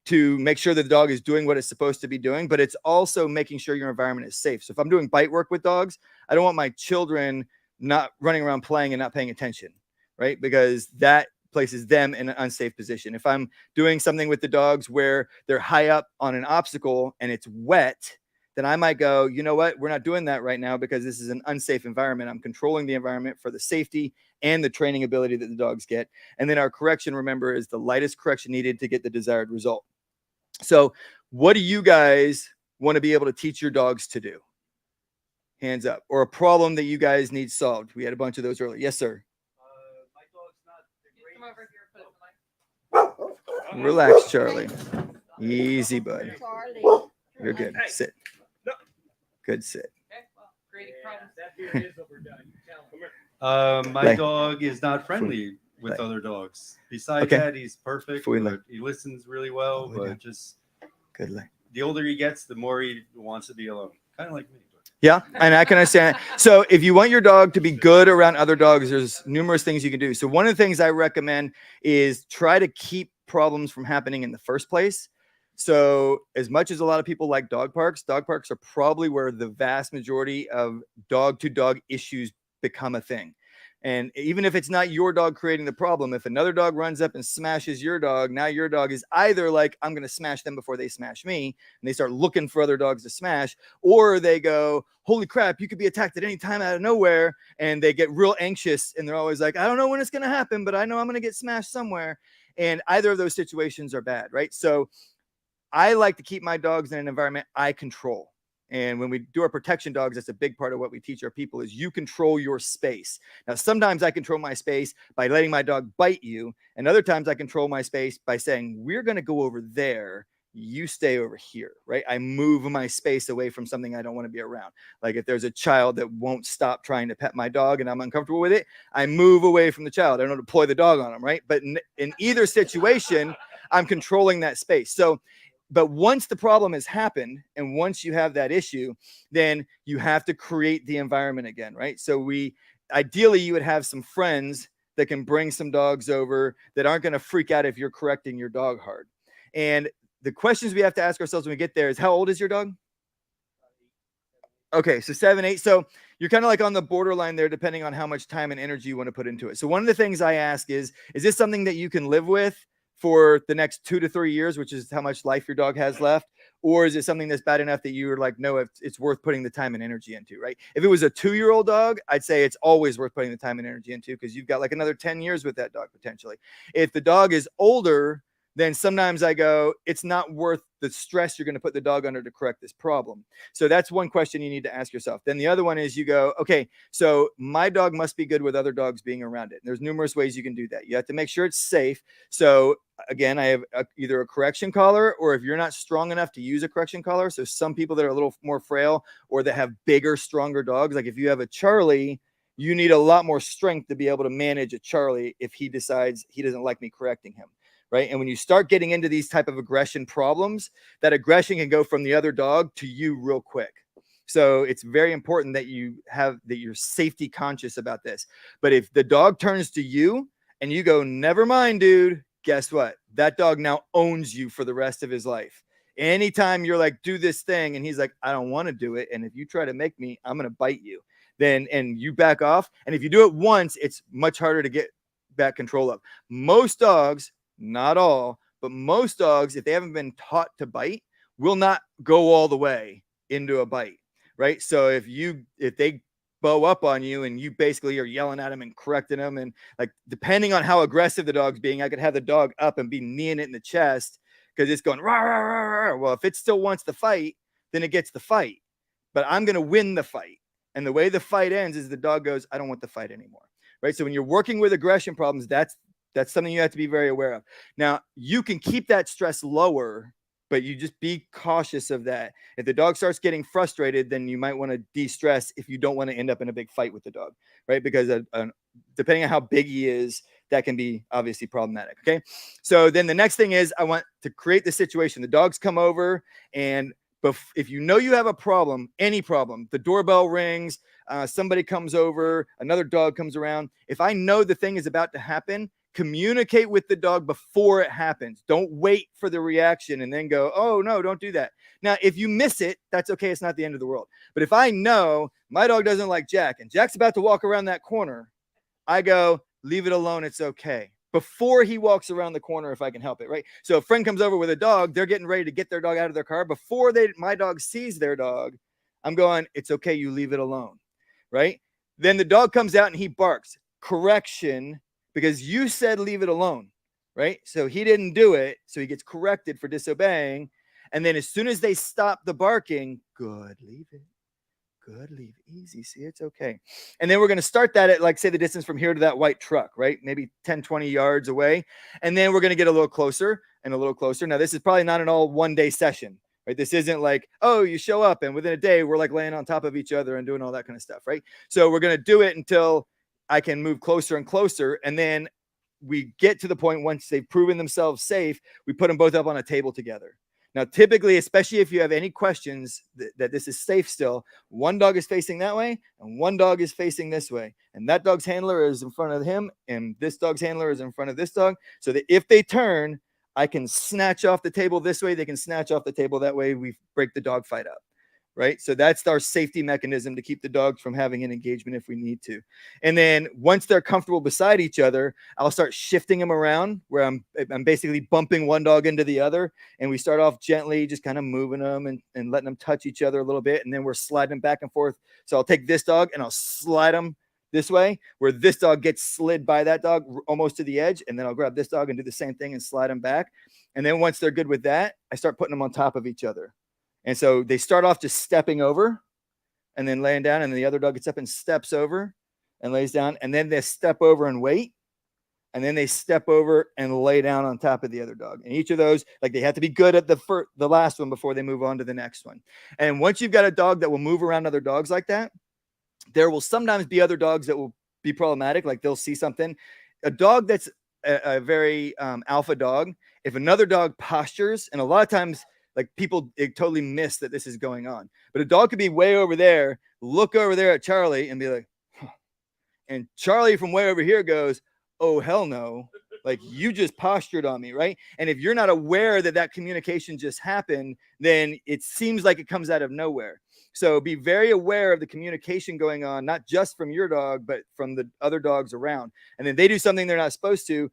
to make sure that the dog is doing what it's supposed to be doing, but it's also making sure your environment is safe. So if I'm doing bite work with dogs, I don't want my children not running around playing and not paying attention, right? Because that places them in an unsafe position. If I'm doing something with the dogs where they're high up on an obstacle and it's wet, then I might go, you know what, we're not doing that right now because this is an unsafe environment. I'm controlling the environment for the safety and the training ability that the dogs get. And then our correction, remember, is the lightest correction needed to get the desired result. So what do you guys want to be able to teach your dogs to do? Hands up. Or a problem that you guys need solved. We had a bunch of those earlier. Yes, sir. My dog's not the greatest. Relax, Charlie. Easy, bud. You're good. Sit. Good sit. My dog is not friendly with other dogs. Besides that, he's perfect. He listens really well, but just the older he gets, the more he wants to be alone. Kind of like me. Yeah, and I can understand. So if you want your dog to be good around other dogs, there's numerous things you can do. So one of the things I recommend is try to keep problems from happening in the first place. So as much as a lot of people like dog parks are probably where the vast majority of dog-to-dog issues become a thing. And even if it's not your dog creating the problem, if another dog runs up and smashes your dog, now your dog is either like, I'm going to smash them before they smash me, and they start looking for other dogs to smash, or they go, holy crap, you could be attacked at any time out of nowhere, and they get real anxious, and they're always like, I don't know when it's going to happen, but I know I'm going to get smashed somewhere. And either of those situations are bad, right? So I like to keep my dogs in an environment I control. And when we do our protection dogs, that's a big part of what we teach our people is you control your space. Now, sometimes I control my space by letting my dog bite you. And other times I control my space by saying, we're going to go over there. You stay over here, right? I move my space away from something I don't want to be around. Like if there's a child that won't stop trying to pet my dog and I'm uncomfortable with it, I move away from the child. I don't deploy the dog on them, right? But in either situation, I'm controlling that space. So but once the problem has happened and once you have that issue, then you have to create the environment again, right? So ideally you would have some friends that can bring some dogs over that aren't going to freak out if you're correcting your dog hard. And the questions we have to ask ourselves when we get there is, how old is your dog? Okay, so 7, 8. So you're kind of like on the borderline there, depending on how much time and energy you want to put into it. So one of the things I ask is this something that you can live with for the next 2 to 3 years, which is how much life your dog has left? Or is it something that's bad enough that you're like, no, it's worth putting the time and energy into, right? If it was a 2-year-old dog, I'd say it's always worth putting the time and energy into because you've got like another 10 years with that dog potentially. If the dog is older, then sometimes I go, it's not worth the stress you're going to put the dog under to correct this problem. So that's one question you need to ask yourself. Then the other one is you go, okay, so my dog must be good with other dogs being around it. And there's numerous ways you can do that. You have to make sure it's safe. So again, I have either a correction collar, or if you're not strong enough to use a correction collar, so some people that are a little more frail or that have bigger, stronger dogs, like if you have a Charlie, you need a lot more strength to be able to manage a Charlie if he decides he doesn't like me correcting him. Right. And when you start getting into these type of aggression problems, that aggression can go from the other dog to you real quick. So it's very important that you're safety conscious about this. But if the dog turns to you and you go, never mind, dude, guess what? That dog now owns you for the rest of his life. Anytime you're like, do this thing, and he's like, I don't want to do it. And if you try to make me, I'm going to bite you. And you back off. And if you do it once, it's much harder to get back control of. Most dogs, not all, but most dogs, if they haven't been taught to bite, will not go all the way into a bite, right? So if they bow up on you and you basically are yelling at them and correcting them, and like depending on how aggressive the dog's being, I could have the dog up and be kneeing it in the chest because it's going rah, rah, rah, rah. Well, if it still wants to fight, then it gets the fight. But I'm going to win the fight. And the way the fight ends is the dog goes, I don't want the fight anymore, right? So when you're working with aggression problems, that's something you have to be very aware of. Now, you can keep that stress lower, but you just be cautious of that. If the dog starts getting frustrated, then you might want to de-stress if you don't want to end up in a big fight with the dog, right? Because depending on how big he is, that can be obviously problematic, okay? So then the next thing is I want to create the situation. The dogs come over, and if you know you have a problem, any problem, the doorbell rings, somebody comes over, another dog comes around. If I know the thing is about to happen, communicate with the dog before it happens. Don't wait for the reaction and then go, oh, no, don't do that. Now, if you miss it, that's okay. It's not the end of the world. But if I know my dog doesn't like Jack and Jack's about to walk around that corner, I go, leave it alone. It's okay. before he walks around the corner if I can help it, right? So a friend comes over with a dog, they're getting ready to get their dog out of their car. Before my dog sees their dog, I'm going, it's okay, you leave it alone, right? Then the dog comes out and he barks. Correction, because you said leave it alone, right? So he didn't do it, so he gets corrected for disobeying. And then as soon as they stop the barking, good, leave it. Good, leave easy. See, it's okay. And then we're going to start that at, like, say, the distance from here to that white truck, right? Maybe 10, 20 yards away. And then we're going to get a little closer and a little closer. Now, this is probably not an all one-day session, right? This isn't like, oh, you show up and within a day, we're like laying on top of each other and doing all that kind of stuff, right? So we're going to do it until I can move closer and closer. And then we get to the point, once they've proven themselves safe, we put them both up on a table together. Now, typically, especially if you have any questions that this is safe still, one dog is facing that way and one dog is facing this way. And that dog's handler is in front of him and this dog's handler is in front of this dog. So that if they turn, I can snatch off the table this way. They can snatch off the table that way. We break the dog fight up. Right? So that's our safety mechanism to keep the dogs from having an engagement if we need to. And then once they're comfortable beside each other, I'll start shifting them around where I'm basically bumping one dog into the other. And we start off gently, just kind of moving them and letting them touch each other a little bit. And then we're sliding back and forth. So I'll take this dog and I'll slide them this way, where this dog gets slid by that dog almost to the edge. And then I'll grab this dog and do the same thing and slide them back. And then once they're good with that, I start putting them on top of each other. And so they start off just stepping over and then laying down. And then the other dog gets up and steps over and lays down. And then they step over and wait. And then they step over and lay down on top of the other dog. And each of those, like, they have to be good at the last one before they move on to the next one. And once you've got a dog that will move around other dogs like that, there will sometimes be other dogs that will be problematic. Like, they'll see something. A dog that's a very alpha dog, if another dog postures, and a lot of times, like, people totally miss that this is going on. But a dog could be way over there, look over there at Charlie and be like, huh. And Charlie from way over here goes, oh, hell no. Like, you just postured on me, right? And if you're not aware that that communication just happened, then it seems like it comes out of nowhere. So be very aware of the communication going on, not just from your dog, but from the other dogs around. And then they do something they're not supposed to,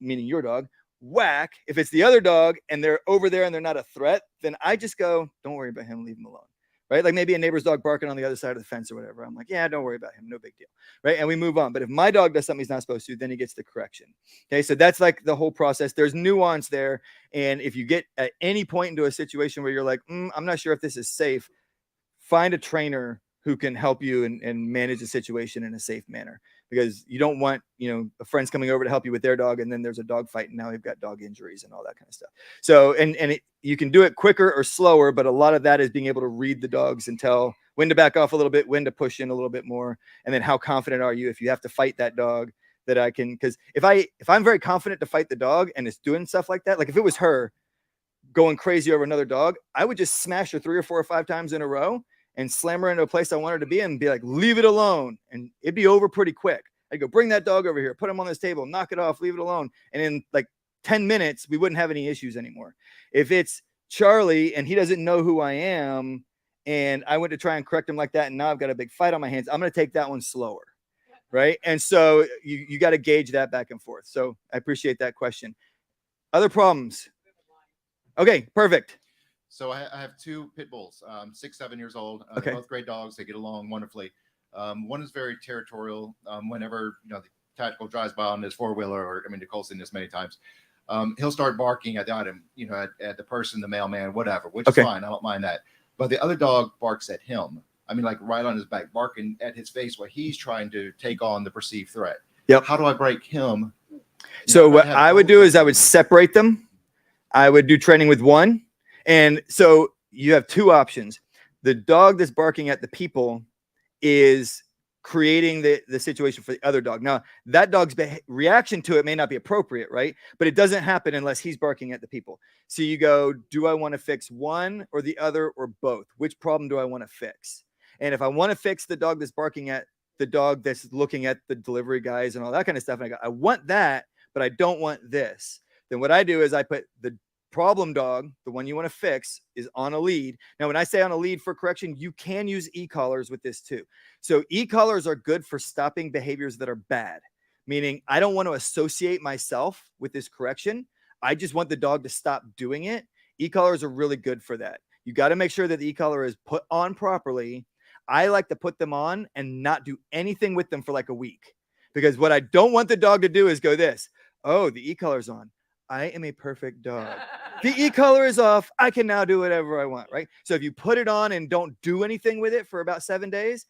meaning your dog. Whack. If it's the other dog and they're over there and they're not a threat, then I just go, don't worry about him, leave him alone, right? Like, maybe a neighbor's dog barking on the other side of the fence or whatever. I'm like, yeah, don't worry about him, no big deal, right? And we move on. But if my dog does something he's not supposed to, then he gets the correction. Okay, so that's like the whole process. There's nuance there. And if you get at any point into a situation where you're like, I'm not sure if this is safe, find a trainer who can help you and manage the situation in a safe manner, because you don't want, a friend's coming over to help you with their dog and then there's a dog fight and now they've got dog injuries and all that kind of stuff. So, you can do it quicker or slower, but a lot of that is being able to read the dogs and tell when to back off a little bit, when to push in a little bit more. And then how confident are you if you have to fight that dog that I can, because if I'm very confident to fight the dog and it's doing stuff like that, like if it was her going crazy over another dog, I would just smash her 3 or 4 or 5 times in a row and slam her into a place I want her to be and be like, leave it alone. And it'd be over pretty quick. I'd go, bring that dog over here, put him on this table, knock it off, leave it alone. And in like 10 minutes, we wouldn't have any issues anymore. If it's Charlie and he doesn't know who I am and I went to try and correct him like that and now I've got a big fight on my hands, I'm going to take that one slower, right? And so you got to gauge that back and forth. So I appreciate that question. Other problems? Okay, perfect. So I have 2 pit bulls, 6, 7 years old. Okay. Both great dogs. They get along wonderfully. One is very territorial. Whenever the tactical drives by on his 4-wheeler, or Nicole's seen this many times, he'll start barking at him, at the person, the mailman, whatever, which is fine. I don't mind that. But the other dog barks at him. Like right on his back, barking at his face while he's trying to take on the perceived threat. Yep. How do I break him? So what I would do is I would separate them. I would do training with one. And so you have 2 options. The dog that's barking at the people is creating the situation for the other dog. Now, that dog's reaction to it may not be appropriate, right? But it doesn't happen unless he's barking at the people. So you go, do I want to fix one or the other or both? Which problem do I want to fix? And if I want to fix the dog that's barking at the dog that's looking at the delivery guys and all that kind of stuff, and I go, I want that, but I don't want this. Then what I do is I put the problem dog, the one you want to fix, is on a lead. Now, when I say on a lead for correction, you can use e-collars with this too. So e-collars are good for stopping behaviors that are bad, meaning I don't want to associate myself with this correction. I just want the dog to stop doing it. E-collars are really good for that. You got to make sure that the e-collar is put on properly. I like to put them on and not do anything with them for like a week, because what I don't want the dog to do is go this. Oh, the e-collar's on. I am a perfect dog. The e-collar is off. I can now do whatever I want, right? So if you put it on and don't do anything with it for about 7 days,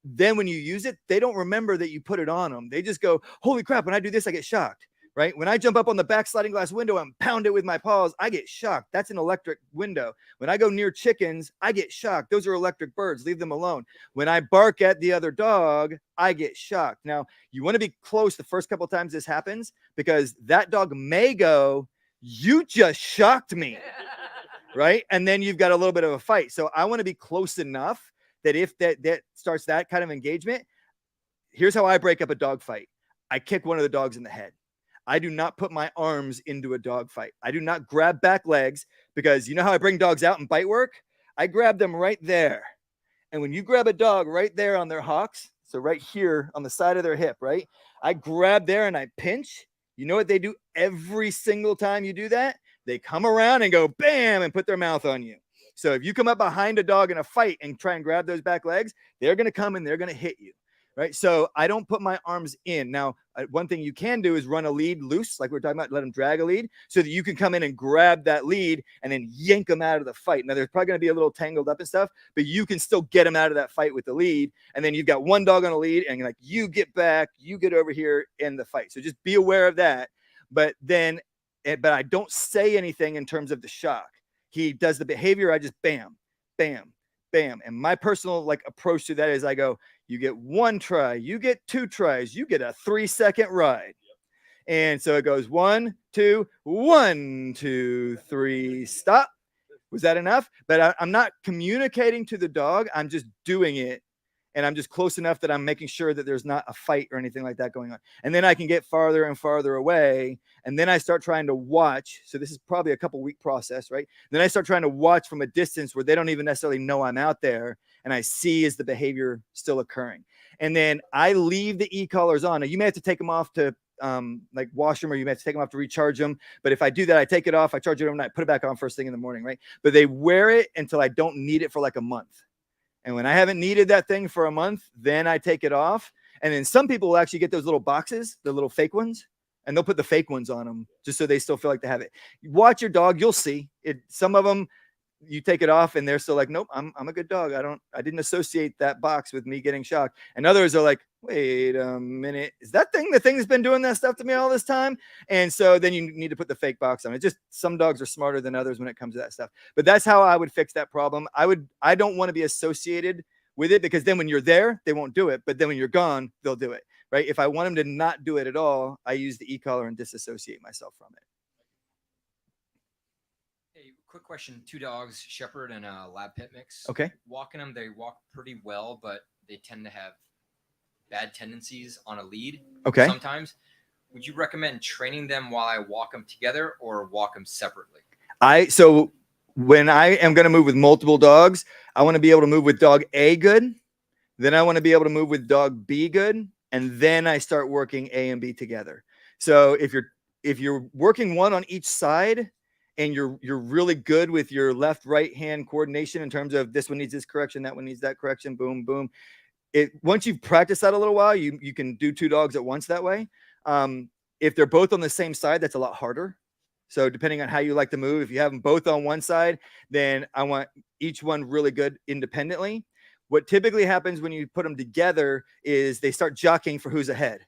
then when you use it, they don't remember that you put it on them. They just go, holy crap, when I do this, I get shocked, right? When I jump up on the back sliding glass window and pound it with my paws, I get shocked. That's an electric window. When I go near chickens, I get shocked. Those are electric birds. Leave them alone. When I bark at the other dog, I get shocked. Now, you want to be close the first couple of times this happens, because that dog may go, you just shocked me, right? And then you've got a little bit of a fight. So I want to be close enough that if that starts that kind of engagement, here's how I break up a dog fight. I kick one of the dogs in the head. I do not put my arms into a dog fight. I do not grab back legs, because you know how I bring dogs out in bite work? I grab them right there. And when you grab a dog right there on their hocks, so right here on the side of their hip, right? I grab there and I pinch. You know what they do every single time you do that? They come around and go bam and put their mouth on you. So if you come up behind a dog in a fight and try and grab those back legs, they're going to come and they're going to hit you, right? So I don't put my arms in. Now, one thing you can do is run a lead loose, like we're talking about, let them drag a lead, so that you can come in and grab that lead and then yank them out of the fight. Now, there's probably going to be a little tangled up and stuff, but you can still get them out of that fight with the lead. And then you've got one dog on a lead and you're like, you get back, you get over here in the fight. So just be aware of that. But I don't say anything in terms of the shock. He does the behavior. I just bam, bam, bam. And my personal approach to that is I go, you get 1 try, you get 2 tries, you get a 3-second ride. And so it goes 1, 2, 1, 2, 3, stop. Was that enough? But I'm not communicating to the dog. I'm just doing it. And I'm just close enough that I'm making sure that there's not a fight or anything like that going on. And then I can get farther and farther away. And then I start trying to watch. So this is probably a couple-week process, right? Then I start trying to watch from a distance where they don't even necessarily know I'm out there. And I see is the behavior still occurring. And then I leave the e-collars on. Now, you may have to take them off to wash them, or you may have to take them off to recharge them. But if I do that, I take it off, I charge it overnight, put it back on first thing in the morning, right? But they wear it until I don't need it for like a month. And when I haven't needed that thing for a month, then I take it off. And then some people will actually get those little boxes, the little fake ones, and they'll put the fake ones on them just so they still feel like they have it. Watch your dog. You'll see it. Some of them, you take it off and they're still like, nope, I'm a good dog. I didn't associate that box with me getting shocked. And others are like, wait a minute, is that thing the thing that's been doing that stuff to me all this time? And so then you need to put the fake box on. It just, some dogs are smarter than others when it comes to that stuff. But that's how I would fix that problem. I don't want to be associated with it, because then when you're there, they won't do it. But then when you're gone, they'll do it, right? If I want them to not do it at all, I use the e-collar and disassociate myself from it. Hey, quick question. 2 dogs, Shepherd and a Lab Pit mix. Okay. Walking them, they walk pretty well, but they tend to have bad tendencies on a lead. Okay. Sometimes. Would you recommend training them while I walk them together or walk them separately? So when I am going to move with multiple dogs, I want to be able to move with dog A good. Then I want to be able to move with dog B good. And then I start working A and B together. So if you're working one on each side and you're really good with your left, right hand coordination in terms of this one needs this correction, that one needs that correction, boom, boom. Once you've practiced that a little while, you can do 2 dogs at once that way. If they're both on the same side, that's a lot harder. So depending on how you like to move, if you have them both on one side, then I want each one really good independently. What typically happens when you put them together is they start jockeying for who's ahead,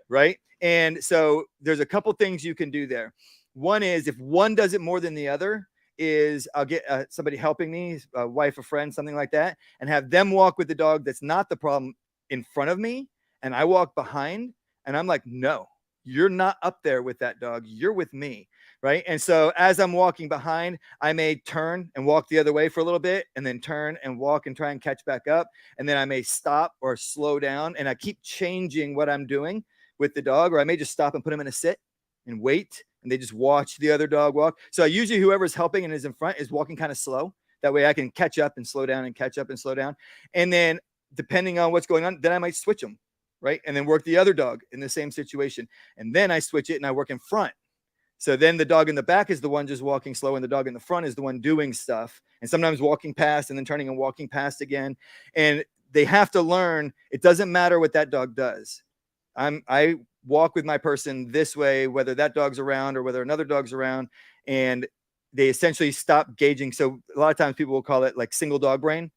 right? And so there's a couple things you can do there. One is if one does it more than the other, is I'll get somebody helping me, a wife, a friend, something like that, and have them walk with the dog that's not the problem in front of me, and I walk behind, and I'm like, no, you're not up there with that dog. You're with me, right? And so as I'm walking behind, I may turn and walk the other way for a little bit, and then turn and walk and try and catch back up, and then I may stop or slow down, and I keep changing what I'm doing with the dog, or I may just stop and put him in a sit and wait, and they just watch the other dog walk. So usually whoever's helping and is in front is walking kind of slow. That way I can catch up and slow down and catch up and slow down. And then depending on what's going on, then I might switch them. right? And then work the other dog in the same situation. And then I switch it and I work in front. So then the dog in the back is the one just walking slow, and the dog in the front is the one doing stuff. And sometimes walking past and then turning and walking past again. And they have to learn, it doesn't matter what that dog does. I walk with my person this way, whether that dog's around or whether another dog's around, and they essentially stop gauging. So a lot of times people will call it like single dog brain.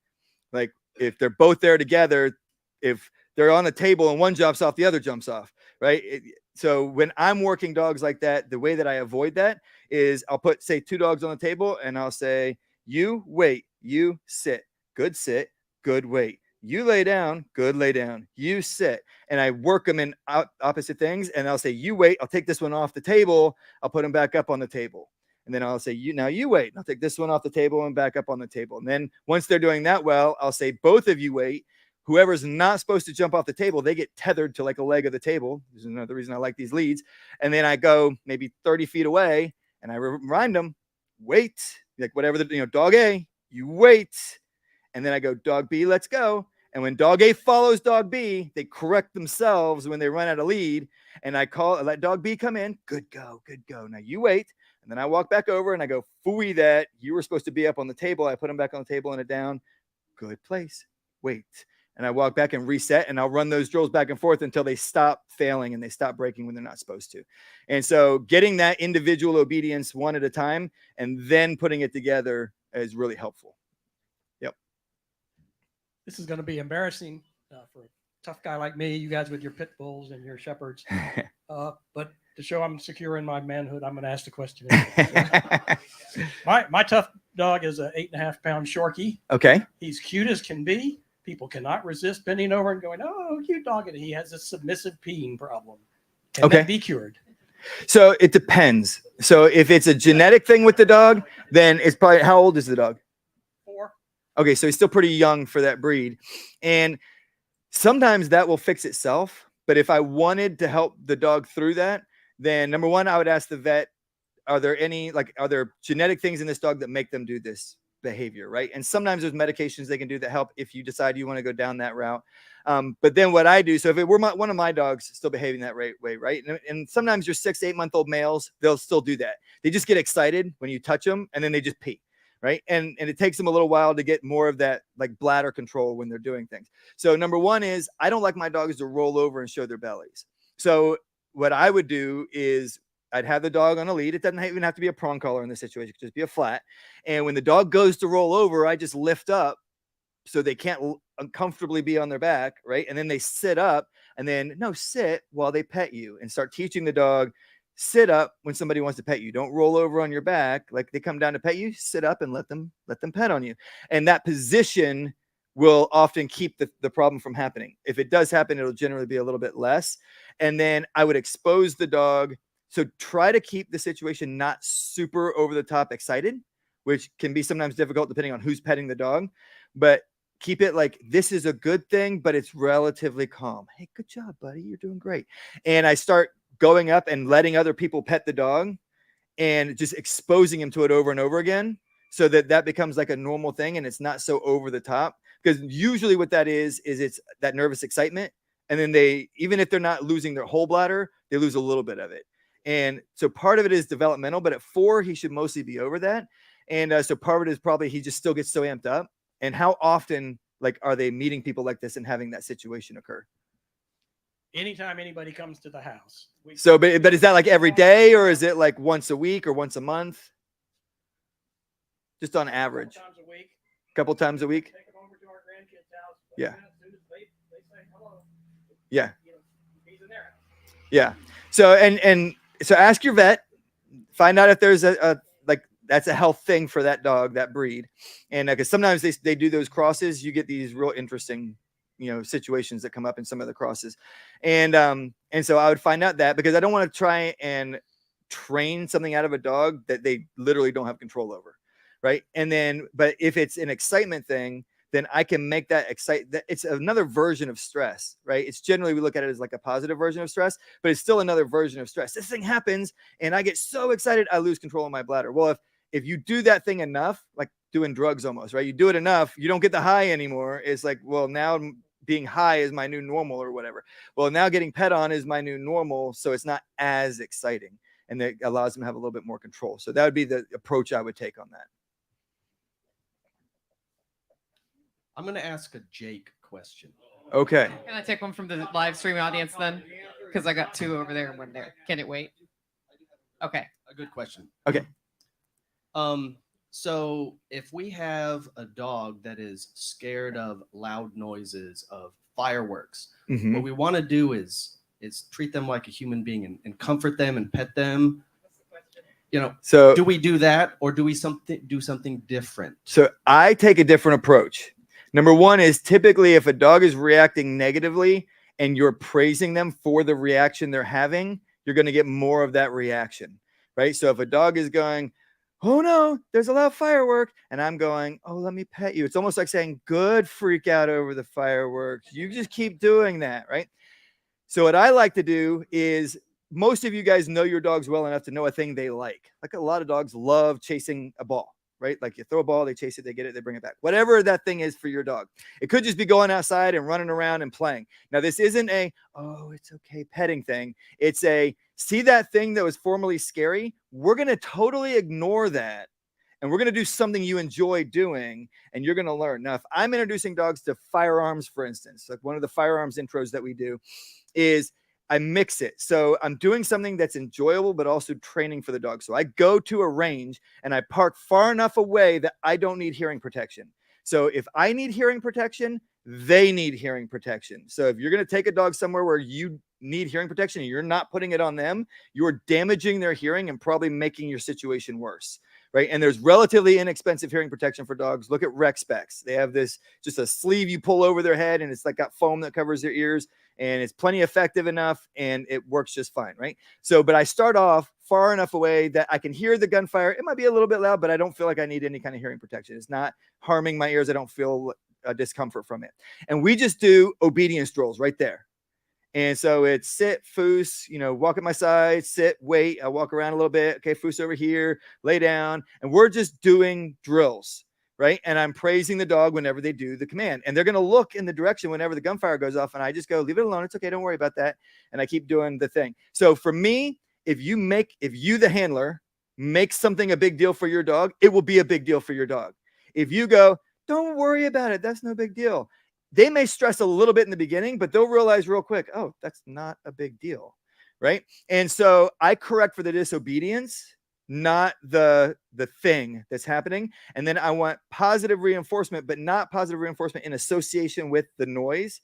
Like if they're both there together, if they're on a table and one jumps off, the other jumps off, right? So when I'm working dogs like that, the way that I avoid that is I'll put, say, 2 dogs on the table, and I'll say, you wait, you sit, good sit, good wait. You lay down, good lay down. You sit. And I work them in opposite things. And I'll say, you wait. I'll take this one off the table. I'll put them back up on the table. And then I'll say, now you wait. And I'll take this one off the table and back up on the table. And then once they're doing that well, I'll say, both of you wait. Whoever's not supposed to jump off the table, they get tethered to like a leg of the table. This is another reason I like these leads. And then I go maybe 30 feet away and I remind them, wait. Like whatever dog A, you wait. And then I go, dog B, let's go. And when dog A follows dog B, they correct themselves when they run out of lead. And I let dog B come in. Good go, good go. Now you wait. And then I walk back over and I go, phooey that. You were supposed to be up on the table. I put them back on the table and a down. Good place. Wait. And I walk back and reset, and I'll run those drills back and forth until they stop failing and they stop breaking when they're not supposed to. And so getting that individual obedience one at a time and then putting it together is really helpful. Yep. This is going to be embarrassing for a tough guy like me, you guys with your pit bulls and your shepherds. But to show I'm secure in my manhood, I'm going to ask the question. My tough dog is a 8.5-pound Shorkie. Okay. He's cute as can be. People cannot resist bending over and going, oh, cute dog. And he has a submissive peeing problem. Can that be cured? So it depends. So if it's a genetic thing with the dog, then it's probably, how old is the dog? 4. Okay. So he's still pretty young for that breed. And sometimes that will fix itself. But if I wanted to help the dog through that, then number one, I would ask the vet, are there genetic things in this dog that make them do this behavior, right? And sometimes there's medications they can do that help if you decide you want to go down that route. But then what I do, so if it were one of my dogs still behaving that way, right? And sometimes your 6 to 8 month old males, they'll still do that. They just get excited when you touch them and then they just pee, right? And it takes them a little while to get more of that like bladder control when they're doing things. So number one is I don't like my dogs to roll over and show their bellies. So what I would do is I'd have the dog on a lead. It doesn't even have to be a prong collar in this situation. It could just be a flat. And when the dog goes to roll over, I just lift up so they can't uncomfortably be on their back, right? And then they sit up and then, sit while they pet you, and start teaching the dog, sit up when somebody wants to pet you. Don't roll over on your back. Like they come down to pet you, sit up and let them pet on you. And that position will often keep the problem from happening. If it does happen, it'll generally be a little bit less. And then I would expose the dog. So try to keep the situation not super over the top excited, which can be sometimes difficult depending on who's petting the dog, but keep it like, this is a good thing, but it's relatively calm. Hey, good job, buddy. You're doing great. And I start going up and letting other people pet the dog and just exposing him to it over and over again so that becomes like a normal thing and it's not so over the top. Because usually what that is it's that nervous excitement. And then even if they're not losing their whole bladder, they lose a little bit of it. And so part of it is developmental, but at 4, he should mostly be over that. And so part of it is probably he just still gets so amped up. And how often are they meeting people like this and having that situation occur? Anytime anybody comes to the house. But is that like every day, or is it like once a week or once a month? Just on average. Couple times a week. Take them over to our grandkids' house. Yeah. As soon as they say hello. Yeah. He's in there. Yeah. So so ask your vet, find out if there's that's a health thing for that dog, that breed. And because sometimes they do those crosses, you get these real interesting, situations that come up in some of the crosses. And so I would find out that, because I don't want to try and train something out of a dog that they literally don't have control over. Right. But if it's an excitement thing, then I can make that it's another version of stress, right? It's generally, we look at it as like a positive version of stress, but it's still another version of stress. This thing happens and I get so excited, I lose control of my bladder. Well, if you do that thing enough, like doing drugs almost, right? You do it enough, you don't get the high anymore. It's like, well, now being high is my new normal or whatever. Well, now getting pet on is my new normal, so it's not as exciting, and that allows them to have a little bit more control. So that would be the approach I would take on that. I'm going to ask a Jake question. Okay. Can I take one from the live stream audience then? Because I got 2 over there and 1 there. Can it wait? Okay. A good question. Okay. So if we have a dog that is scared of loud noises, of fireworks, Mm-hmm. what we want to do is treat them like a human being and comfort them and pet them. You know, So do we do that, or do we do something different? So I take a different approach. Number one is typically if a dog is reacting negatively and you're praising them for the reaction they're having, you're going to get more of that reaction, right? So if a dog is going, oh no, there's a loud firework, and I'm going, oh, let me pet you. It's almost like saying, good, freak out over the fireworks. You just keep doing that, right? So what I like to do is, most of you guys know your dogs well enough to know a thing they like. Like a lot of dogs love chasing a ball, right? Like you throw a ball, they chase it, they get it, they bring it back. Whatever that thing is for your dog. It could just be going outside and running around and playing. Now, this isn't a, oh, it's okay petting thing. It's a, see that thing that was formerly scary? We're going to totally ignore that. And we're going to do something you enjoy doing, and you're going to learn. Now, if I'm introducing dogs to firearms, for instance, like one of the firearms intros that we do is I mix it. So I'm doing something that's enjoyable, but also training for the dog. So I go to a range and I park far enough away that I don't need hearing protection. So if I need hearing protection, they need hearing protection. So if you're going to take a dog somewhere where you need hearing protection and you're not putting it on them, you're damaging their hearing and probably making your situation worse. Right. And there's relatively inexpensive hearing protection for dogs. Look at Rec Specs. They have this, just a sleeve you pull over their head, and it's like got foam that covers their ears, and it's plenty effective enough, and it works just fine. Right. So, but I start off far enough away that I can hear the gunfire. It might be a little bit loud, but I don't feel like I need any kind of hearing protection. It's not harming my ears. I don't feel a discomfort from it. And we just do obedience drills right there. And so it's sit, foos, you know, walk at my side, sit, wait. I walk around a little bit. Okay, foos over here, lay down. And we're just doing drills, right? And I'm praising the dog whenever they do the command. And they're going to look in the direction whenever the gunfire goes off. And I just go, leave it alone. It's okay. Don't worry about that. And I keep doing the thing. So for me, if you, the handler, make something a big deal for your dog, it will be a big deal for your dog. If you go, don't worry about it, that's no big deal. They may stress a little bit in the beginning, but they'll realize real quick, oh, that's not a big deal, right? And so I correct for the disobedience, not the thing that's happening. And then I want positive reinforcement, but not positive reinforcement in association with the noise.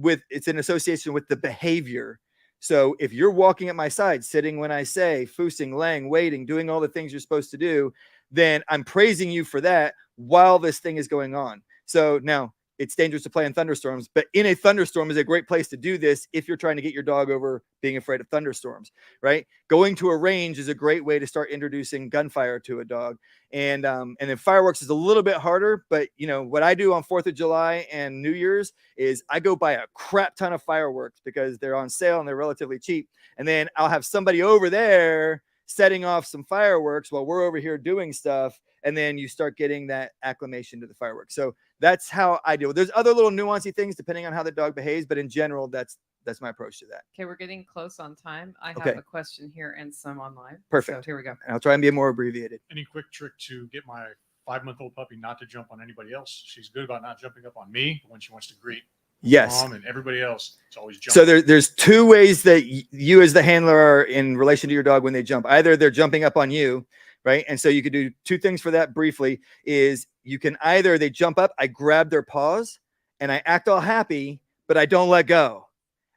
It's in association with the behavior. So if you're walking at my side, sitting when I say, foosing, laying, waiting, doing all the things you're supposed to do, then I'm praising you for that while this thing is going on. So now, it's dangerous to play in thunderstorms, but in a thunderstorm is a great place to do this if you're trying to get your dog over being afraid of thunderstorms, right? Going to a range is a great way to start introducing gunfire to a dog. And then fireworks is a little bit harder, but you know, what I do on 4th of July and New Year's is I go buy a crap ton of fireworks because they're on sale and they're relatively cheap. And then I'll have somebody over there setting off some fireworks while we're over here doing stuff. And then you start getting that acclimation to the fireworks. So that's how I deal. There's other little nuancy things depending on how the dog behaves, but in general, that's my approach to that. Okay, we're getting close on time. I have Okay. a question here and some online. Perfect. So here we go. And I'll try and be more abbreviated. Any quick trick to get my 5-month-old puppy not to jump on anybody else? She's good about not jumping up on me, but when she wants to greet Yes. mom and everybody else, it's always jumping. So there's two ways that you as the handler are in relation to your dog when they jump. Either they're jumping up on you, right? And so you could do two things for that briefly is you can either they jump up, I grab their paws and I act all happy, but I don't let go.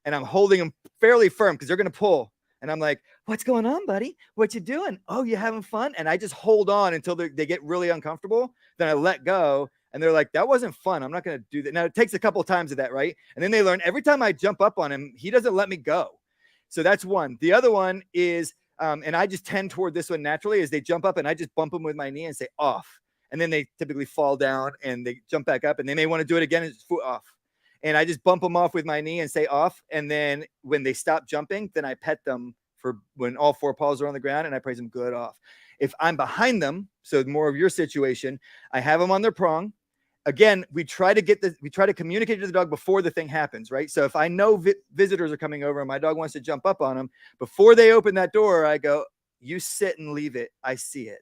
And I'm holding them fairly firm because they're going to pull. And I'm like, what's going on, buddy? What you doing? Oh, you having fun? And I just hold on until they get really uncomfortable. Then I let go. And they're like, that wasn't fun. I'm not going to do that. Now, it takes a couple of times of that, right? And then they learn every time I jump up on him, he doesn't let me go. So that's one. The other one is, and I just tend toward this one naturally, is they jump up and I just bump them with my knee and say off. And then they typically fall down and they jump back up and they may want to do it again and just foot off. And I just bump them off with my knee and say off. And then when they stop jumping, then I pet them for when all four paws are on the ground and I praise them good off. If I'm behind them, so more of your situation, I have them on their prong. again, we try to communicate to the dog before the thing happens, right? So if I know visitors are coming over and my dog wants to jump up on them, before they open that door, I go, you sit and leave it. I see it.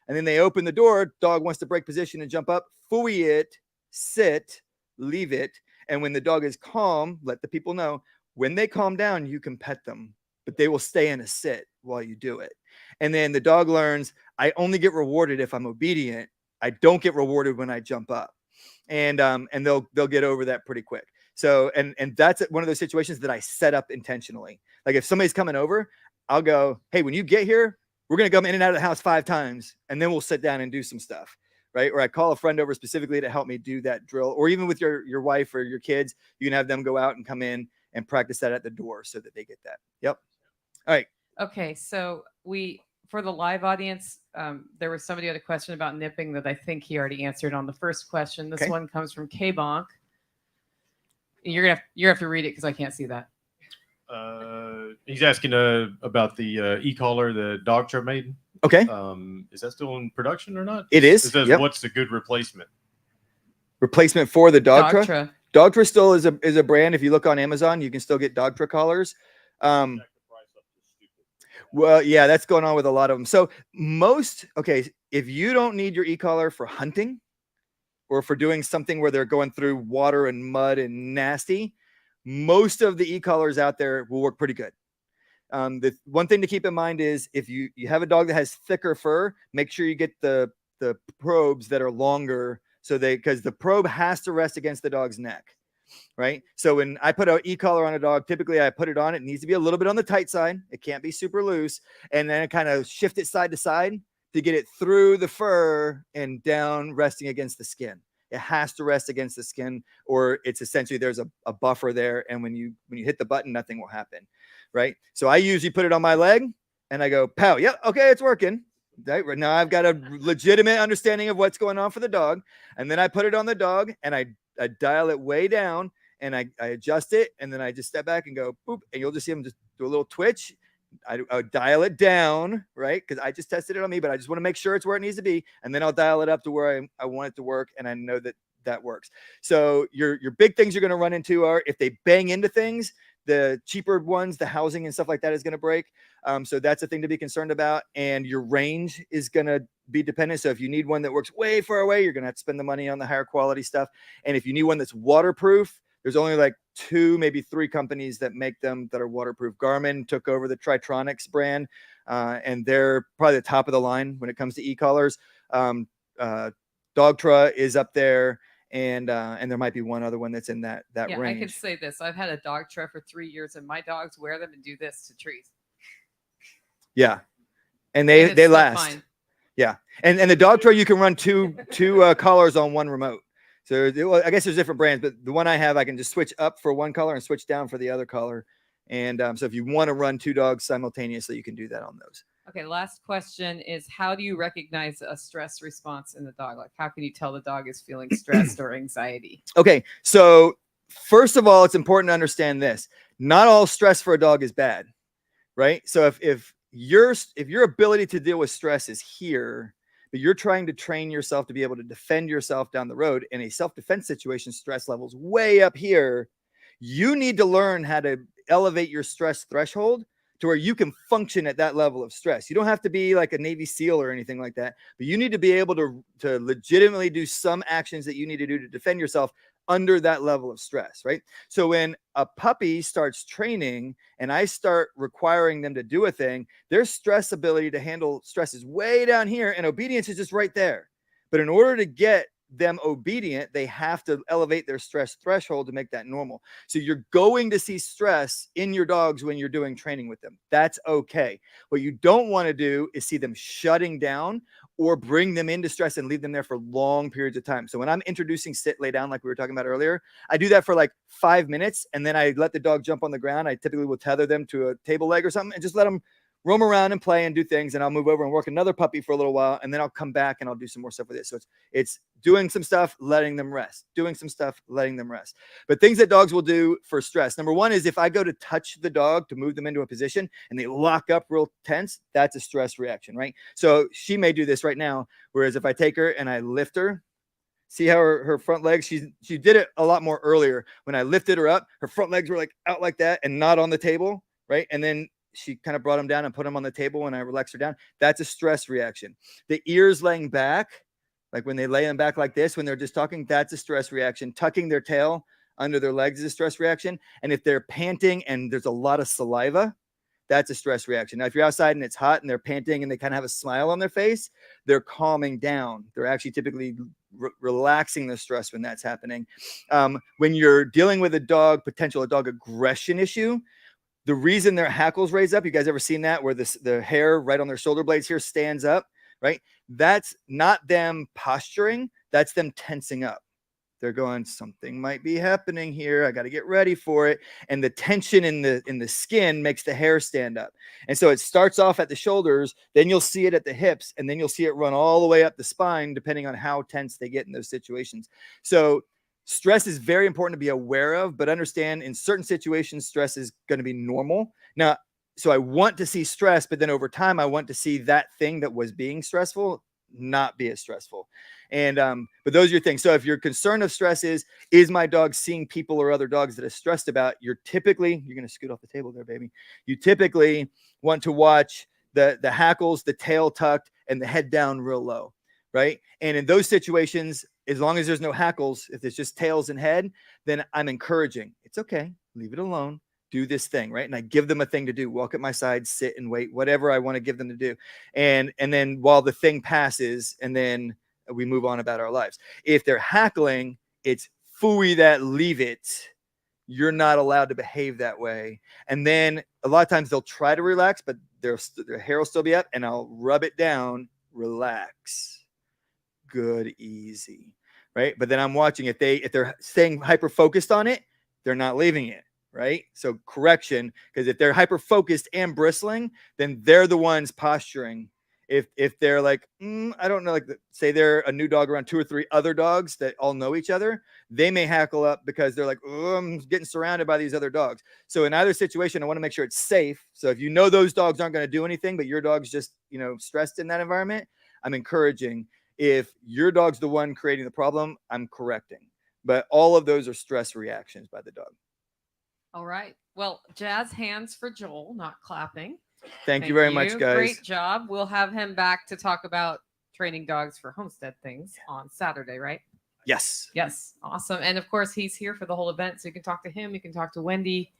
And then they open the door, dog wants to break position and jump up, fooey it, sit, leave it. And when the dog is calm, let the people know, when they calm down, you can pet them, but they will stay in a sit while you do it. And then the dog learns, I only get rewarded if I'm obedient. I don't get rewarded when I jump up. And they'll get over that pretty quick. So, and that's one of those situations that I set up intentionally. Like if somebody's coming over, I'll go, hey, when you get here, we're going to come in and out of the house 5 times, and then we'll sit down and do some stuff, right? Or I call a friend over specifically to help me do that drill. Or even with your wife or your kids, you can have them go out and come in and practice that at the door so that they get that. Yep. All right. Okay. So for the live audience, there was somebody who had a question about nipping that I think he already answered on the first question. This one comes from K-Bonk. You're gonna have to read it because I can't see that. He's asking about the e-collar the Dogtra made. Okay. Is that still in production or not? It is. It says, yep. What's the good replacement? Replacement for the Dogtra? Dogtra. Dogtra still is a brand. If you look on Amazon, you can still get Dogtra collars. Well, yeah, that's going on with a lot of them. So if you don't need your e-collar for hunting or for doing something where they're going through water and mud and nasty, most of the e-collars out there will work pretty good. The one thing to keep in mind is if you have a dog that has thicker fur, make sure you get the probes that are longer because the probe has to rest against the dog's neck. Right. So when I put an e-collar on a dog, typically I put it on. It needs to be a little bit on the tight side. It can't be super loose. And then I kind of shift it side to side to get it through the fur and down, resting against the skin. It has to rest against the skin, or it's essentially there's a buffer there. And when you hit the button, nothing will happen. Right. So I usually put it on my leg and I go, pow. Yep. Okay. It's working. Right now I've got a legitimate understanding of what's going on for the dog. And then I put it on the dog and I dial it way down and I adjust it. And then I just step back and go boop. And you'll just see him just do a little twitch. I dial it down, right? Because I just tested it on me, but I just want to make sure it's where it needs to be. And then I'll dial it up to where I want it to work. And I know that works. So your big things you're going to run into are if they bang into things, the cheaper ones, the housing and stuff like that is going to break. So that's a thing to be concerned about. And your range is going to be dependent. So if you need one that works way far away, you're going to have to spend the money on the higher quality stuff. And if you need one that's waterproof, there's only like 2, maybe 3 companies that make them that are waterproof. Garmin took over the Tritronics brand, and they're probably the top of the line when it comes to e-collars. Dogtra is up there. And there might be one other one that's in that range. I can say this. I've had a Dogtra for 3 years, and my dogs wear them and do this to trees. Yeah, and they last. Fine. Yeah, and the Dogtra you can run two collars on one remote. So I guess there's different brands, but the one I have, I can just switch up for one collar and switch down for the other collar. And so if you want to run 2 dogs simultaneously, you can do that on those. Okay, last question is, how do you recognize a stress response in the dog? Like, how can you tell the dog is feeling stressed or anxiety? Okay, so first of all, it's important to understand this. Not all stress for a dog is bad, right? So if your ability to deal with stress is here, but you're trying to train yourself to be able to defend yourself down the road in a self-defense situation, stress levels way up here, you need to learn how to elevate your stress threshold to where you can function at that level of stress. You don't have to be like a Navy SEAL or anything like that, but you need to be able to legitimately do some actions that you need to do to defend yourself under that level of stress, right? So when a puppy starts training and I start requiring them to do a thing, their stress ability to handle stress is way down here and obedience is just right there. But in order to get them obedient, they have to elevate their stress threshold to make that normal. So you're going to see stress in your dogs when you're doing training with them. That's okay. What you don't want to do is see them shutting down or bring them into stress and leave them there for long periods of time. So when I'm introducing sit, lay down, like we were talking about earlier, I do that for like 5 minutes and then I let the dog jump on the ground. I typically will tether them to a table leg or something and just let them roam around and play and do things. And I'll move over and work another puppy for a little while. And then I'll come back and I'll do some more stuff with it. So it's doing some stuff, letting them rest, doing some stuff, letting them rest. But things that dogs will do for stress. Number one is if I go to touch the dog to move them into a position and they lock up real tense, that's a stress reaction, right? So she may do this right now. Whereas if I take her and I lift her, See how her front legs, she did it a lot more earlier. When I lifted her up, her front legs were like out like that and not on the table, right? And then she kind of brought them down and put them on the table when I relaxed her down. That's a stress reaction. The ears laying back, like when they lay them back like this, when they're just talking, that's a stress reaction. Tucking their tail under their legs is a stress reaction. And if they're panting and there's a lot of saliva, that's a stress reaction. Now, if you're outside and it's hot and they're panting and they kind of have a smile on their face, they're calming down. They're actually typically relaxing the stress when that's happening. When you're dealing with a dog aggression issue, the reason their hackles raise up, you guys ever seen that where the hair right on their shoulder blades here stands up, right? That's not them posturing. That's them tensing up. They're going, something might be happening here. I got to get ready for it. And the tension in the skin makes the hair stand up. And so it starts off at the shoulders, then you'll see it at the hips, and then you'll see it run all the way up the spine, depending on how tense they get in those situations. So stress is very important to be aware of, but understand in certain situations, stress is going to be normal. Now, so I want to see stress, but then over time, I want to see that thing that was being stressful not be as stressful. And but those are your things. So if your concern of stress is my dog seeing people or other dogs that are stressed about, you're going to scoot off the table there, baby. You typically want to watch the hackles, the tail tucked, and the head down real low, right? And in those situations, as long as there's no hackles, if it's just tails and head, then I'm encouraging. It's okay. Leave it alone. Do this thing, right? And I give them a thing to do. Walk at my side, sit and wait, whatever I want to give them to do. And then while the thing passes, and then we move on about our lives. If they're hackling, it's phooey that, leave it. You're not allowed to behave that way. And then a lot of times they'll try to relax, but their hair will still be up, and I'll rub it down, relax. Good, easy, right? But then I'm watching if they're staying hyper focused on it, they're not leaving it, right? So correction, because if they're hyper focused and bristling, then they're the ones posturing. If they're like, I don't know, like say they're a new dog around 2 or 3 other dogs that all know each other, they may hackle up because they're like, I'm getting surrounded by these other dogs. So in either situation, I want to make sure it's safe. So if you know those dogs aren't going to do anything, but your dog's just, stressed in that environment, I'm encouraging. If your dog's the one creating the problem, I'm correcting. But all of those are stress reactions by the dog. All right. Well, jazz hands for Joel, not clapping. Thank you very much, guys. Great job. We'll have him back to talk about training dogs for homestead things on Saturday, right? Yes. Yes. Awesome. And of course, he's here for the whole event. So you can talk to him. You can talk to Wendy.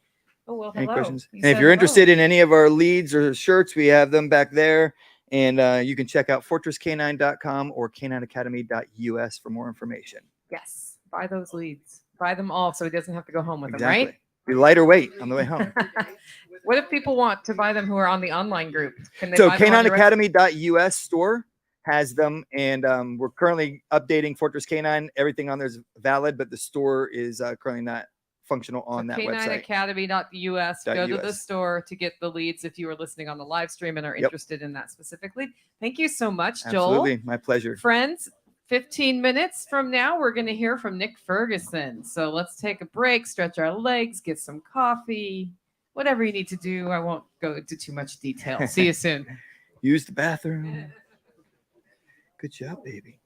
Oh, well, any hello. questions? And if you're interested in any of our leads or shirts, we have them back there. And you can check out fortresscanine.com or canineacademy.us for more information. Yes. Buy those leads. Buy them all so he doesn't have to go home with them, Exactly. right? Be lighter weight on the way home. What if people want to buy them who are on the online group? Can they So buy them on the canineacademy.us store has them. And we're currently updating Fortress Canine. Everything on there is valid, but the store is currently not functional on that website. canineacademy.us. Go to the store to get the leads if you are listening on the live stream and are interested in that specifically. Thank you so much, Joel. Absolutely. My pleasure. Friends, 15 minutes from now, we're going to hear from Nick Ferguson. So let's take a break, stretch our legs, get some coffee, whatever you need to do. I won't go into too much detail. See you soon. Use the bathroom. Good job, baby.